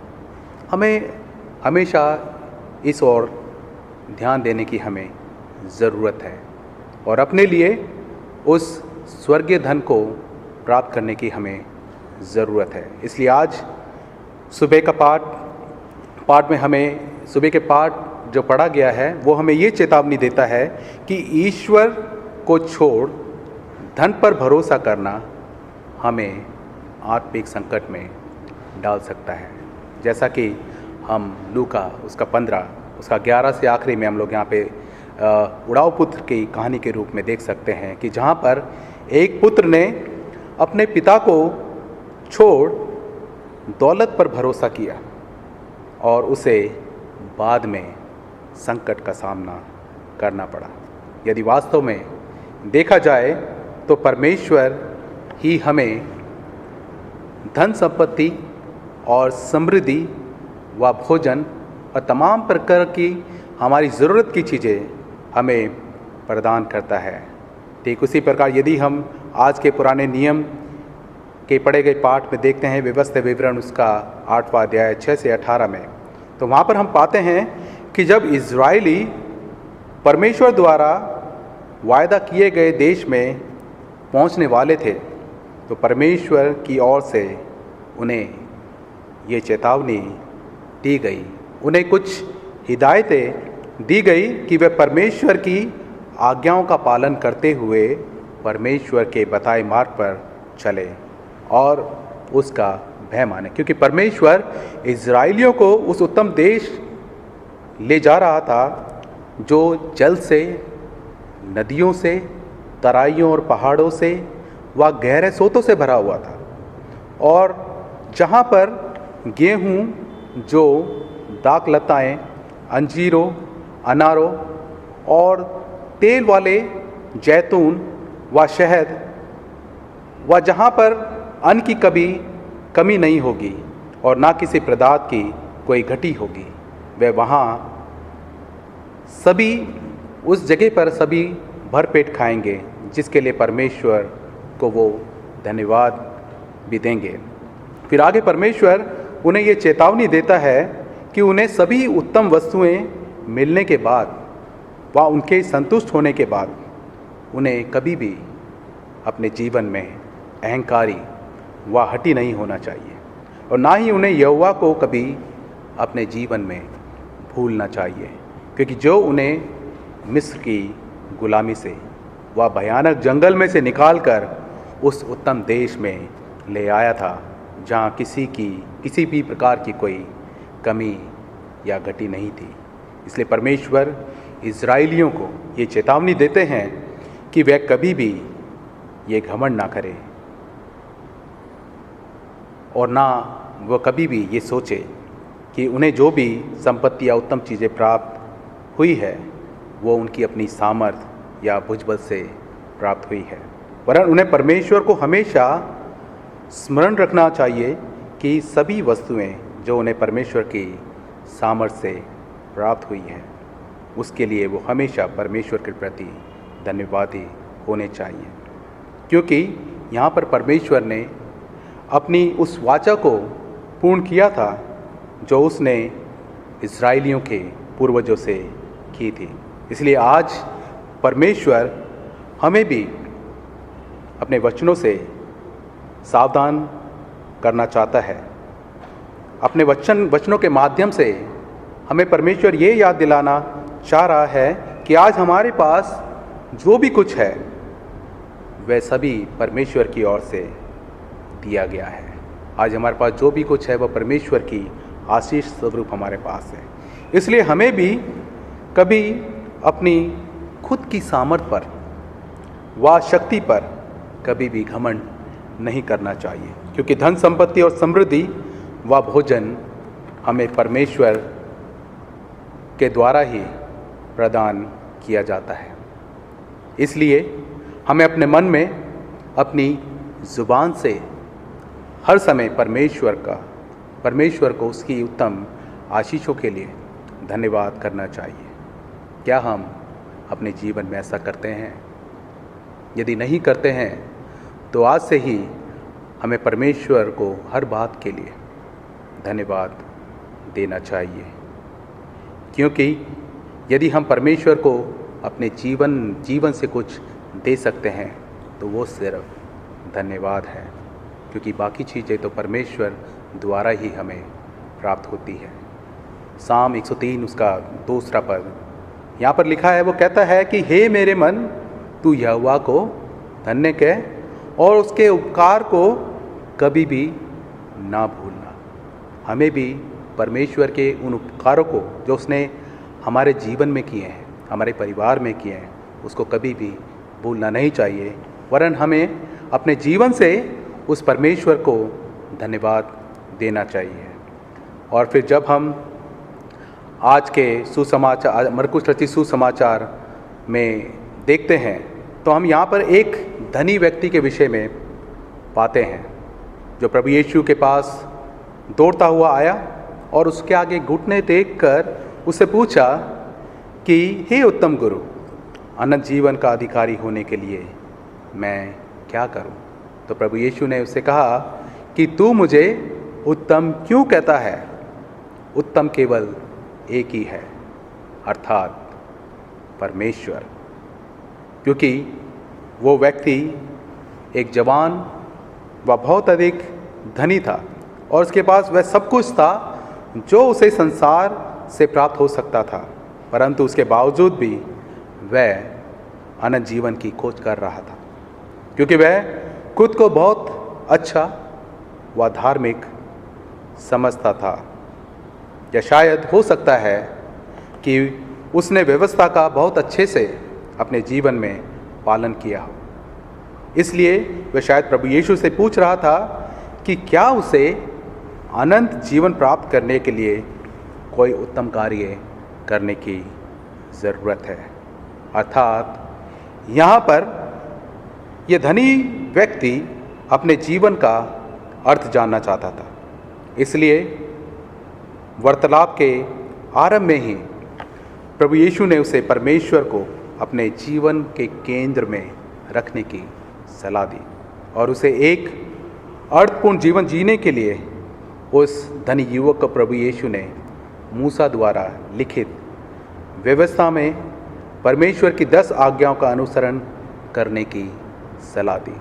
हमें हमेशा इस ओर ध्यान देने की हमें ज़रूरत है और अपने लिए उस स्वर्गीय धन को प्राप्त करने की हमें ज़रूरत है। इसलिए आज सुबह का पाठ में हमें सुबह के पाठ जो पढ़ा गया है वो हमें ये चेतावनी देता है कि ईश्वर को छोड़ धन पर भरोसा करना हमें आत्मिक संकट में डाल सकता है। जैसा कि हम लूका उसका 15 उसका 11 से आखिरी में हम लोग यहाँ पे उड़ाऊ पुत्र की कहानी के रूप में देख सकते हैं कि जहाँ पर एक पुत्र ने अपने पिता को छोड़ दौलत पर भरोसा किया और उसे बाद में संकट का सामना करना पड़ा। यदि वास्तव में देखा जाए तो परमेश्वर ही हमें धन संपत्ति और समृद्धि व भोजन और तमाम प्रकार की हमारी ज़रूरत की चीज़ें हमें प्रदान करता है। ठीक उसी प्रकार यदि हम आज के पुराने नियम के पढ़े गए पाठ में देखते हैं, व्यवस्था विवरण उसका 8वां अध्याय 6 से 18 में, तो वहाँ पर हम पाते हैं कि जब इज़राइली परमेश्वर द्वारा वायदा किए गए देश में पहुँचने वाले थे तो परमेश्वर की ओर से उन्हें ये चेतावनी दी गई, उन्हें कुछ हिदायतें दी गई कि वे परमेश्वर की आज्ञाओं का पालन करते हुए परमेश्वर के बताए मार्ग पर चले और उसका भय माने, क्योंकि परमेश्वर इज़राइलियों को उस उत्तम देश ले जा रहा था जो जल से, नदियों से, तराइयों और पहाड़ों से व गहरे सोतों से भरा हुआ था, और जहाँ पर गेहूँ, जौ, दाख लताएँ, अंजीरों, अनारों और तेल वाले जैतून व शहद व जहाँ पर अन्न की कभी कमी नहीं होगी और ना किसी पदार्थ की कोई घटी होगी, वे वहाँ सभी उस जगह पर सभी भरपेट खाएंगे, जिसके लिए परमेश्वर को वो धन्यवाद भी देंगे। फिर आगे परमेश्वर उन्हें ये चेतावनी देता है कि उन्हें सभी उत्तम वस्तुएं मिलने के बाद व उनके संतुष्ट होने के बाद उन्हें कभी भी अपने जीवन में अहंकारी व हठी नहीं होना चाहिए और ना ही उन्हें यहोवा को कभी अपने जीवन में भूलना चाहिए, क्योंकि जो उन्हें मिस्र की गुलामी से व भयानक जंगल में से निकालकर उस उत्तम देश में ले आया था, जहाँ किसी भी प्रकार की कोई कमी या घटी नहीं थी। इसलिए परमेश्वर इज़राइलियों को ये चेतावनी देते हैं कि वे कभी भी ये घमंड ना करें और ना वह कभी भी ये सोचे कि उन्हें जो भी संपत्ति या उत्तम चीज़ें प्राप्त हुई है वो उनकी अपनी सामर्थ्य या भुजबल से प्राप्त हुई है, वरन उन्हें परमेश्वर को हमेशा स्मरण रखना चाहिए कि सभी वस्तुएं जो उन्हें परमेश्वर की सामर्थ्य से प्राप्त हुई हैं उसके लिए वो हमेशा परमेश्वर के प्रति धन्यवादी होने चाहिए, क्योंकि यहाँ पर परमेश्वर ने अपनी उस वाचा को पूर्ण किया था जो उसने इस्राएलियों के पूर्वजों से की थी। इसलिए आज परमेश्वर हमें भी अपने वचनों से सावधान करना चाहता है। अपने वचनों के माध्यम से हमें परमेश्वर ये याद दिलाना चाह रहा है कि आज हमारे पास जो भी कुछ है वह सभी परमेश्वर की ओर से दिया गया है। आज हमारे पास जो भी कुछ है वह परमेश्वर की आशीष स्वरूप हमारे पास है। इसलिए हमें भी कभी अपनी खुद की सामर्थ पर व शक्ति पर कभी भी घमंड नहीं करना चाहिए, क्योंकि धन संपत्ति और समृद्धि व भोजन हमें परमेश्वर के द्वारा ही प्रदान किया जाता है। इसलिए हमें अपने मन में अपनी ज़ुबान से हर समय परमेश्वर को उसकी उत्तम आशीषों के लिए धन्यवाद करना चाहिए। क्या हम अपने जीवन में ऐसा करते हैं? यदि नहीं करते हैं तो आज से ही हमें परमेश्वर को हर बात के लिए धन्यवाद देना चाहिए, क्योंकि यदि हम परमेश्वर को अपने जीवन से कुछ दे सकते हैं तो वो सिर्फ धन्यवाद है, क्योंकि बाकी चीज़ें तो परमेश्वर द्वारा ही हमें प्राप्त होती है। साम 103 उसका 2 पद यहाँ पर लिखा है, वो कहता है कि हे मेरे मन, तू यहोवा को धन्य कह और उसके उपकार को कभी भी ना भूलना। हमें भी परमेश्वर के उन उपकारों को जो उसने हमारे जीवन में किए हैं, हमारे परिवार में किए हैं, उसको कभी भी भूलना नहीं चाहिए, वरन हमें अपने जीवन से उस परमेश्वर को धन्यवाद देना चाहिए। और फिर जब हम आज के सुसमाचार मरकुस रचित सुसमाचार में देखते हैं तो हम यहाँ पर एक धनी व्यक्ति के विषय में पाते हैं, जो प्रभु यीशु के पास दौड़ता हुआ आया और उसके आगे घुटने टेककर उससे पूछा कि हे उत्तम गुरु, अनंत जीवन का अधिकारी होने के लिए मैं क्या करूं? तो प्रभु यीशु ने उससे कहा कि तू मुझे उत्तम क्यों कहता है? उत्तम केवल एक ही है, अर्थात परमेश्वर। क्योंकि वो व्यक्ति एक जवान व बहुत अधिक धनी था और उसके पास वह सब कुछ था जो उसे संसार से प्राप्त हो सकता था, परंतु उसके बावजूद भी वह अनंत जीवन की खोज कर रहा था, क्योंकि वह खुद को बहुत अच्छा व धार्मिक समझता था, या शायद हो सकता है कि उसने व्यवस्था का बहुत अच्छे से अपने जीवन में पालन किया हो। इसलिए वह शायद प्रभु यीशु से पूछ रहा था कि क्या उसे अनंत जीवन प्राप्त करने के लिए कोई उत्तम कार्य करने की ज़रूरत है। अर्थात यहाँ पर यह धनी व्यक्ति अपने जीवन का अर्थ जानना चाहता था। इसलिए वार्तालाप के आरंभ में ही प्रभु यीशु ने उसे परमेश्वर को अपने जीवन के केंद्र में रखने की सलाह दी और उसे एक अर्थपूर्ण जीवन जीने के लिए उस धनी युवक को प्रभु यीशु ने मूसा द्वारा लिखित व्यवस्था में परमेश्वर की 10 आज्ञाओं का अनुसरण करने की सलाह दी,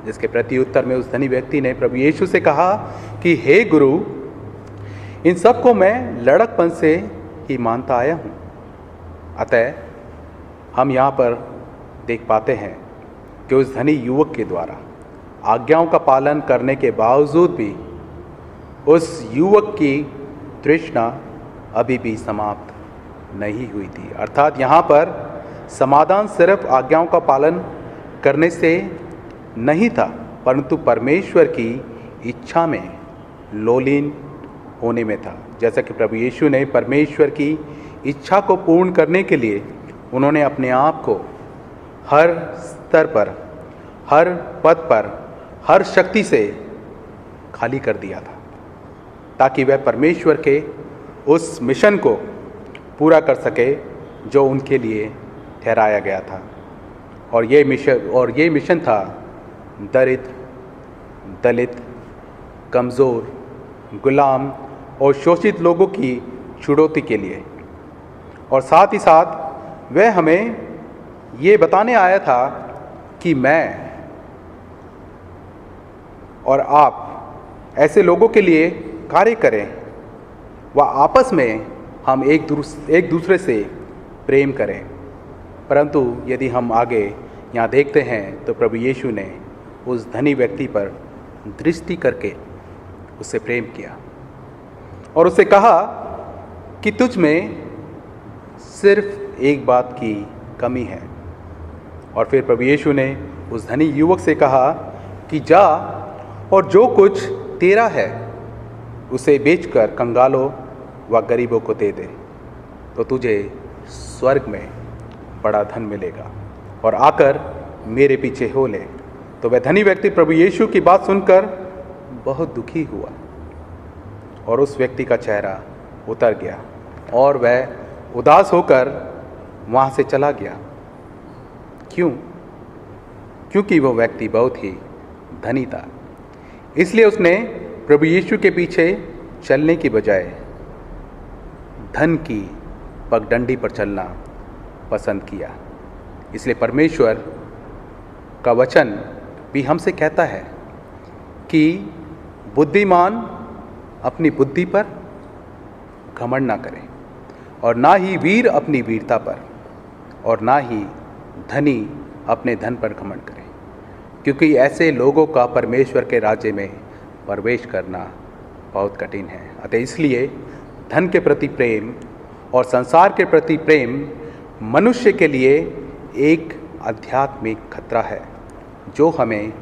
जिसके प्रति उत्तर में उस धनी व्यक्ति ने प्रभु यीशु से कहा कि हे गुरु, इन सबको मैं लड़कपन से ही मानता आया हूँ। अतः हम यहाँ पर देख पाते हैं कि उस धनी युवक के द्वारा आज्ञाओं का पालन करने के बावजूद भी उस युवक की तृष्णा अभी भी समाप्त नहीं हुई थी। अर्थात यहाँ पर समाधान सिर्फ आज्ञाओं का पालन करने से नहीं था, परंतु परमेश्वर की इच्छा में लोलीन होने में था। जैसा कि प्रभु यीशु ने परमेश्वर की इच्छा को पूर्ण करने के लिए उन्होंने अपने आप को हर स्तर पर, हर पद पर, हर शक्ति से खाली कर दिया था, ताकि वह परमेश्वर के उस मिशन को पूरा कर सके जो उनके लिए ठहराया गया था। और ये मिशन था दरिद्र, दलित, कमज़ोर, गुलाम और शोषित लोगों की छुड़ौती के लिए। और साथ ही साथ वह हमें ये बताने आया था कि मैं और आप ऐसे लोगों के लिए कार्य करें व आपस में हम एक दूसरे से प्रेम करें। परंतु यदि हम आगे यहाँ देखते हैं तो प्रभु यीशु ने उस धनी व्यक्ति पर दृष्टि करके उससे प्रेम किया और उससे कहा कि तुझ में सिर्फ एक बात की कमी है। और फिर प्रभु यीशु ने उस धनी युवक से कहा कि जा और जो कुछ तेरा है उसे बेचकर कंगालों व गरीबों को दे दे, तो तुझे स्वर्ग में बड़ा धन मिलेगा, और आकर मेरे पीछे हो ले। तो वह धनी व्यक्ति प्रभु यीशु की बात सुनकर बहुत दुखी हुआ और उस व्यक्ति का चेहरा उतर गया और वह उदास होकर वहाँ से चला गया। क्यों? क्योंकि वो व्यक्ति बहुत ही धनी था। इसलिए उसने प्रभु यीशु के पीछे चलने की बजाय धन की पगडंडी पर चलना पसंद किया। इसलिए परमेश्वर का वचन भी हमसे कहता है कि बुद्धिमान अपनी बुद्धि पर घमंड ना करे, और ना ही वीर अपनी वीरता पर, और ना ही धनी अपने धन पर घमंड करे, क्योंकि ऐसे लोगों का परमेश्वर के राज्य में प्रवेश करना बहुत कठिन है। अतः इसलिए धन के प्रति प्रेम और संसार के प्रति प्रेम मनुष्य के लिए एक आध्यात्मिक खतरा है, जो हमें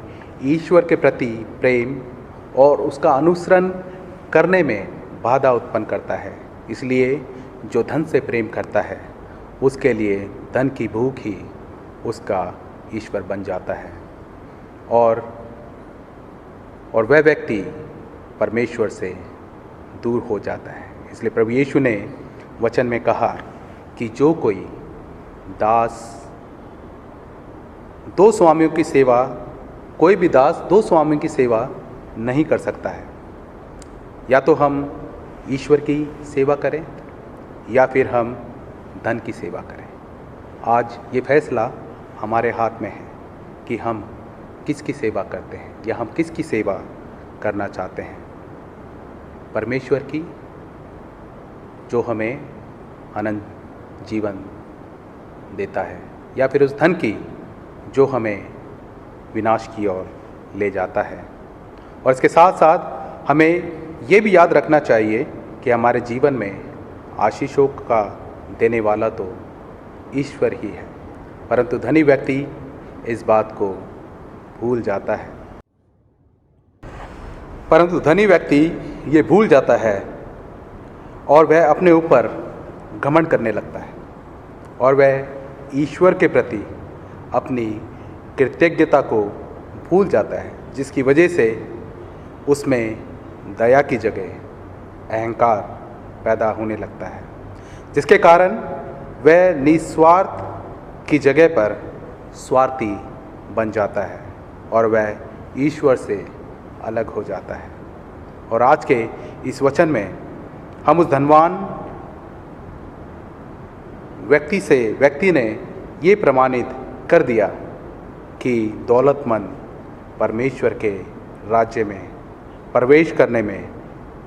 ईश्वर के प्रति प्रेम और उसका अनुसरण करने में बाधा उत्पन्न करता है। इसलिए जो धन से प्रेम करता है उसके लिए धन की भूख ही उसका ईश्वर बन जाता है, और वह व्यक्ति परमेश्वर से दूर हो जाता है। इसलिए प्रभु यीशु ने वचन में कहा कि जो कोई दास दो स्वामियों की सेवा, कोई भी दास दो स्वामियों की सेवा नहीं कर सकता है। या तो हम ईश्वर की सेवा करें या फिर हम धन की सेवा करें। आज ये फैसला हमारे हाथ में है कि हम किसकी सेवा करते हैं या हम किसकी सेवा करना चाहते हैं, परमेश्वर की जो हमें अनंत जीवन देता है, या फिर उस धन की जो हमें विनाश की ओर ले जाता है। और इसके साथ साथ हमें ये भी याद रखना चाहिए कि हमारे जीवन में आशीषों का देने वाला तो ईश्वर ही है, परंतु धनी व्यक्ति इस बात को भूल जाता है। परंतु धनी व्यक्ति ये भूल जाता है और वह अपने ऊपर घमंड करने लगता है, और वह ईश्वर के प्रति अपनी कृतज्ञता को भूल जाता है, जिसकी वजह से उसमें दया की जगह अहंकार पैदा होने लगता है, जिसके कारण वह निस्वार्थ की जगह पर स्वार्थी बन जाता है और वह ईश्वर से अलग हो जाता है। और आज के इस वचन में हम उस धनवान व्यक्ति ने ये प्रमाणित कर दिया कि दौलतमंद परमेश्वर के राज्य में प्रवेश करने में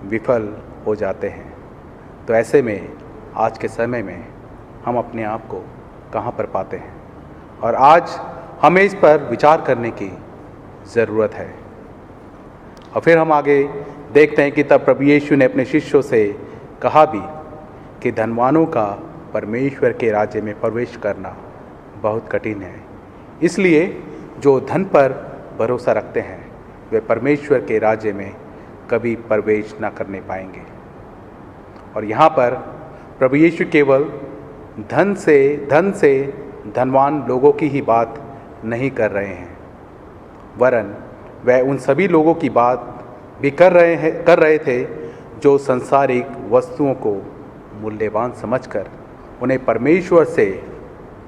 विफल हो जाते हैं। तो ऐसे में आज के समय में हम अपने आप को कहाँ पर पाते हैं, और आज हमें इस पर विचार करने की ज़रूरत है। और फिर हम आगे देखते हैं कि तब प्रभु यीशु ने अपने शिष्यों से कहा भी कि धनवानों का परमेश्वर के राज्य में प्रवेश करना बहुत कठिन है, इसलिए जो धन पर भरोसा रखते हैं वे परमेश्वर के राज्य में कभी प्रवेश न करने पाएंगे। और यहाँ पर प्रभु यीशु केवल धन से धनवान लोगों की ही बात नहीं कर रहे हैं, वरन वह उन सभी लोगों की बात भी कर रहे थे जो संसारिक वस्तुओं को मूल्यवान समझकर उन्हें परमेश्वर से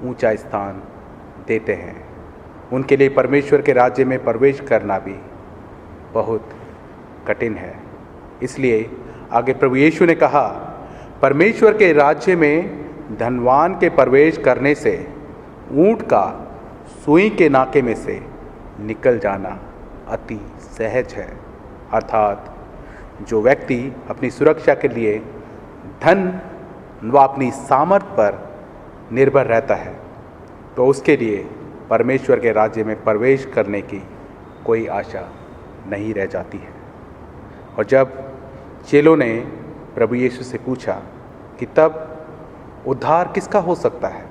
ऊंचा स्थान देते हैं। उनके लिए परमेश्वर के राज्य में प्रवेश करना भी बहुत कठिन है। इसलिए आगे प्रभु यीशु ने कहा, परमेश्वर के राज्य में धनवान के प्रवेश करने से ऊंट का सुई के नाके में से निकल जाना अति सहज है। अर्थात जो व्यक्ति अपनी सुरक्षा के लिए धन व अपनी सामर्थ्य पर निर्भर रहता है, तो उसके लिए परमेश्वर के राज्य में प्रवेश करने की कोई आशा नहीं रह जाती है। और जब चेलों ने प्रभु यीशु से पूछा कि तब उद्धार किसका हो सकता है,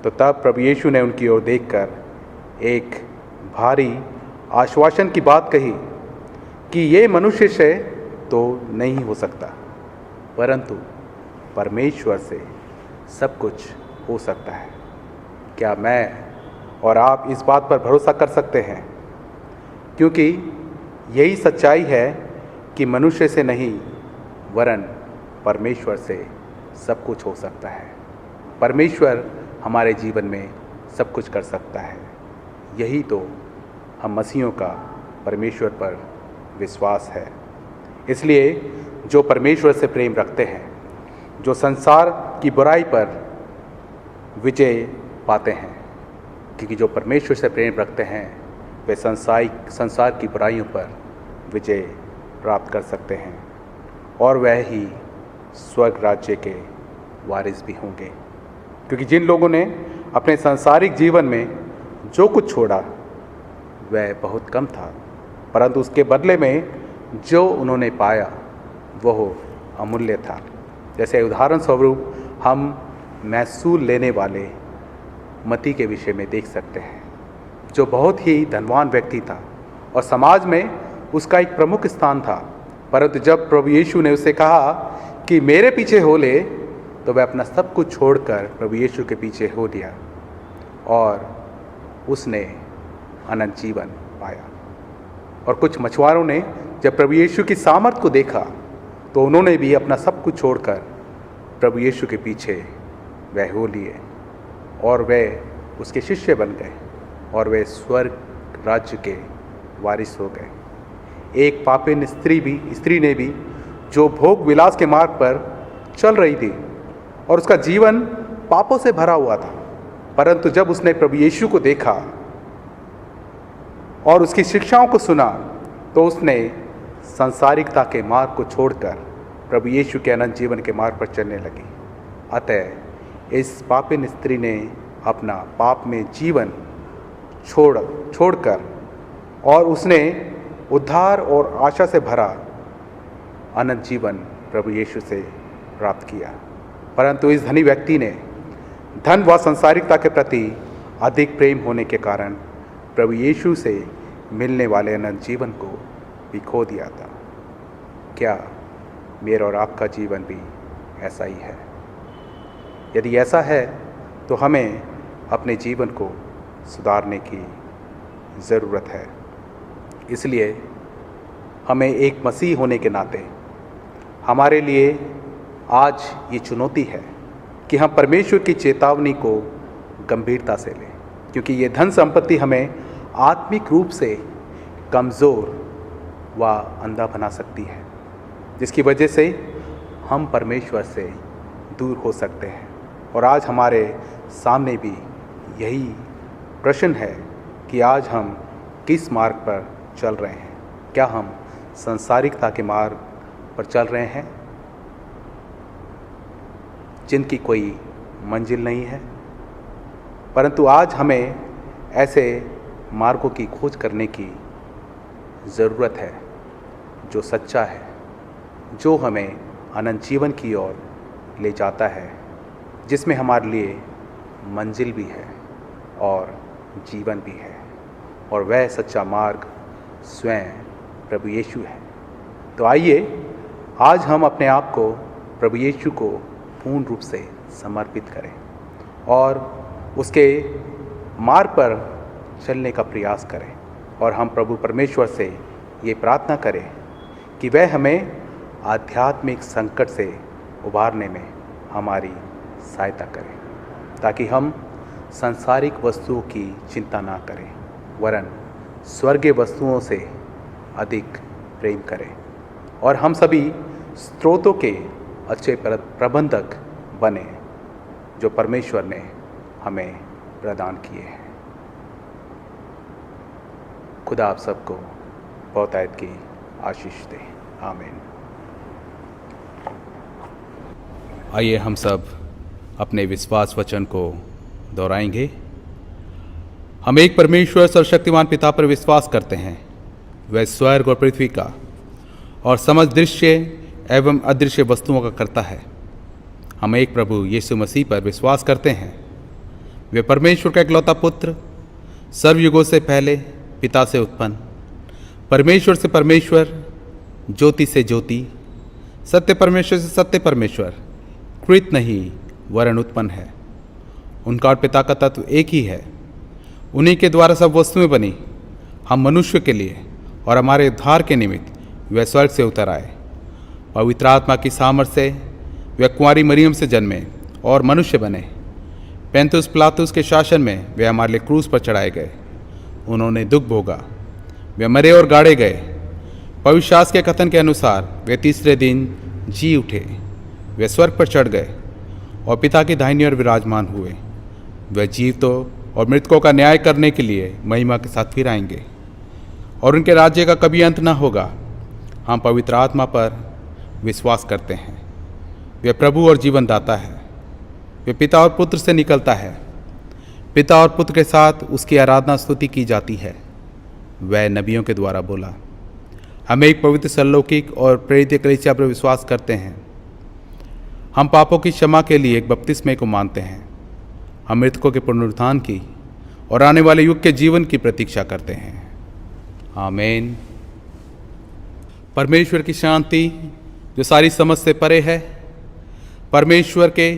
तो तब प्रभु यीशु ने उनकी ओर देखकर एक भारी आश्वासन की बात कही कि ये मनुष्य से तो नहीं हो सकता, परंतु परमेश्वर से सब कुछ हो सकता है। क्या मैं और आप इस बात पर भरोसा कर सकते हैं? क्योंकि यही सच्चाई है कि मनुष्य से नहीं वरन परमेश्वर से सब कुछ हो सकता है। परमेश्वर हमारे जीवन में सब कुछ कर सकता है। यही तो हम मसीहों का परमेश्वर पर विश्वास है। इसलिए जो परमेश्वर से प्रेम रखते हैं, जो संसार की बुराई पर विजय पाते हैं, क्योंकि जो परमेश्वर से प्रेम रखते हैं वे संसार की बुराइयों पर विजय प्राप्त कर सकते हैं, और वह ही स्वर्ग राज्य के वारिस भी होंगे। क्योंकि जिन लोगों ने अपने सांसारिक जीवन में जो कुछ छोड़ा वह बहुत कम था, परंतु उसके बदले में जो उन्होंने पाया वह अमूल्य था। जैसे उदाहरण स्वरूप हम महसूल लेने वाले मती के विषय में देख सकते हैं, जो बहुत ही धनवान व्यक्ति था और समाज में उसका एक प्रमुख स्थान था। परंतु जब प्रभु यीशु ने उसे कहा कि मेरे पीछे हो ले, तो वह अपना सब कुछ छोड़कर प्रभु यीशु के पीछे हो लिया और उसने अनंत जीवन पाया। और कुछ मछुआरों ने जब प्रभु यीशु की सामर्थ को देखा तो उन्होंने भी अपना सब कुछ छोड़कर प्रभु यीशु के पीछे वह हो लिए और वह उसके शिष्य बन गए और वे स्वर्ग राज्य के वारिस हो गए। एक पापिन स्त्री ने भी जो भोग विलास के मार्ग पर चल रही थी और उसका जीवन पापों से भरा हुआ था, परंतु जब उसने प्रभु यीशु को देखा और उसकी शिक्षाओं को सुना तो उसने सांसारिकता के मार्ग को छोड़कर प्रभु यीशु के अनंत जीवन के मार्ग पर चलने लगी। अतः इस पापिन स्त्री ने अपना पाप में जीवन छोड़कर और उसने उद्धार और आशा से भरा अनंत जीवन प्रभु यीशु से प्राप्त किया। परंतु इस धनी व्यक्ति ने धन व संसारिकता के प्रति अधिक प्रेम होने के कारण प्रभु यीशु से मिलने वाले अनंत जीवन को भी खो दिया था। क्या मेरा और आपका जीवन भी ऐसा ही है? यदि ऐसा है तो हमें अपने जीवन को सुधारने की ज़रूरत है। इसलिए हमें एक मसीह होने के नाते हमारे लिए आज ये चुनौती है कि हम परमेश्वर की चेतावनी को गंभीरता से लें, क्योंकि ये धन संपत्ति हमें आत्मिक रूप से कमज़ोर व अंधा बना सकती है, जिसकी वजह से हम परमेश्वर से दूर हो सकते हैं। और आज हमारे सामने भी यही प्रश्न है कि आज हम किस मार्ग पर चल रहे हैं? क्या हम सांसारिकता के मार्ग पर चल रहे हैं जिनकी कोई मंजिल नहीं है? परंतु आज हमें ऐसे मार्गों की खोज करने की ज़रूरत है जो सच्चा है, जो हमें अनंत जीवन की ओर ले जाता है, जिसमें हमारे लिए मंजिल भी है और जीवन भी है, और वह सच्चा मार्ग स्वयं प्रभु यीशु है। तो आइए आज हम अपने आप को प्रभु यीशु को पूर्ण रूप से समर्पित करें और उसके मार्ग पर चलने का प्रयास करें, और हम प्रभु परमेश्वर से ये प्रार्थना करें कि वह हमें आध्यात्मिक संकट से उबारने में हमारी सहायता करें, ताकि हम सांसारिक वस्तुओं की चिंता ना करें, वरन स्वर्गीय वस्तुओं से अधिक प्रेम करें, और हम सभी स्रोतों के अच्छे प्रबंधक बने जो परमेश्वर ने हमें प्रदान किए हैं। खुदा आप सबको बहुतायत की आशीष दे। आमीन। आइए हम सब अपने विश्वास वचन को दोहराएंगे। हम एक परमेश्वर सर्वशक्तिमान पिता पर विश्वास करते हैं, वह स्वर्ग और पृथ्वी का और समस्त दृश्य एवं अदृश्य वस्तुओं का करता है। हम एक प्रभु यीशु मसीह पर विश्वास करते हैं, वे परमेश्वर का इकलौता पुत्र, सर्वयुगों से पहले पिता से उत्पन्न, परमेश्वर से परमेश्वर, ज्योति से ज्योति, सत्य परमेश्वर से सत्य परमेश्वर, कृत नहीं वरन उत्पन्न है। उनका और पिता का तत्व एक ही है। उन्हीं के द्वारा सब वस्तुएं बनी। हम मनुष्य के लिए और हमारे उद्धार के निमित्त वे स्वर्ग से उतर आए। पवित्र आत्मा की सामर्थ्य से वे कुंवारी मरियम से जन्मे और मनुष्य बने। पैंतुस पिलातुस के शासन में वे हमारे लिए क्रूस पर चढ़ाए गए। उन्होंने दुख भोगा, वे मरे और गाड़े गए। पवित्र शास्त्र के कथन के अनुसार वे तीसरे दिन जी उठे। वे स्वर्ग पर चढ़ गए और पिता की दाहिनी ओर विराजमान हुए। वे जीवितों और मृतकों का न्याय करने के लिए महिमा के साथ फिर आएंगे, और उनके राज्य का कभी अंत न होगा। हम पवित्र आत्मा पर विश्वास करते हैं। वे प्रभु और जीवन दाता है। वे पिता और पुत्र से निकलता है। पिता और पुत्र के साथ उसकी आराधना स्तुति की जाती है। वह नबियों के द्वारा बोला। हम एक पवित्र सरलौकिक और प्रेरित कलीसिया पर विश्वास करते हैं। हम पापों की क्षमा के लिए एक बपतिस्मे को मानते हैं। हम मृतकों के पुनरुत्थान की और आने वाले युग के जीवन की प्रतीक्षा करते हैं। आमीन। परमेश्वर की शांति जो सारी समझ से परे है, परमेश्वर के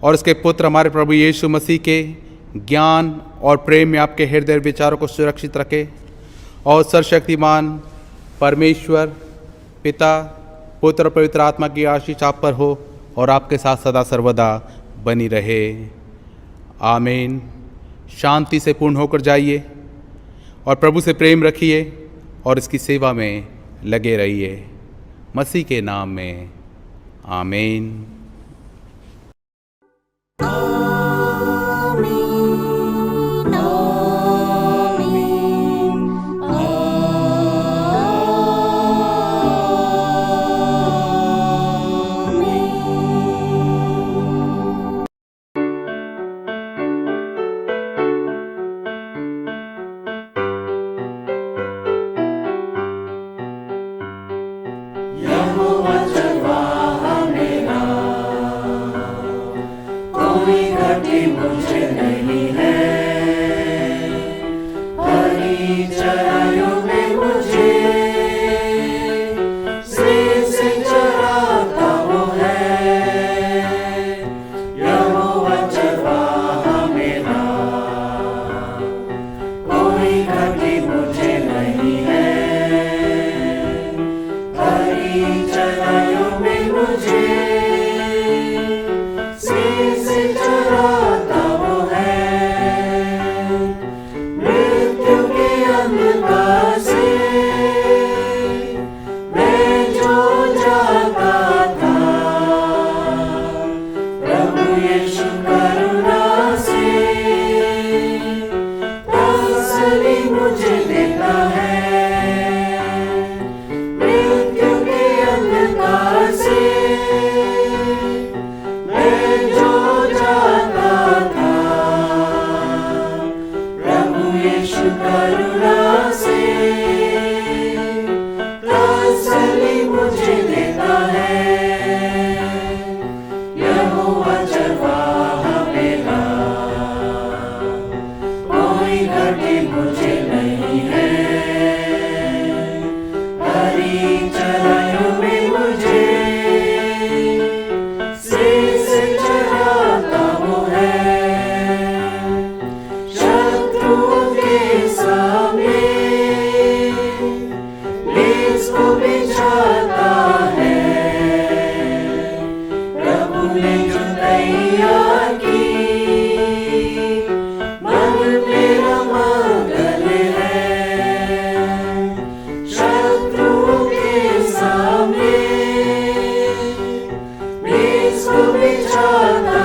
और उसके पुत्र हमारे प्रभु यीशु मसीह के ज्ञान और प्रेम में आपके हृदय विचारों को सुरक्षित रखे, और सर्वशक्तिमान परमेश्वर पिता, पुत्र और पवित्र आत्मा की आशीष आप पर हो और आपके साथ सदा सर्वदा बनी रहे। आमीन। शांति से पूर्ण होकर जाइए और प्रभु से प्रेम रखिए और इसकी सेवा में लगे रहिए। मसीह के नाम में आमीन। यहोवा चरवाहा मेरा हमने जो तैयार की, मन मेरा मगन है, शत्रु के सामने बीच को बिछाता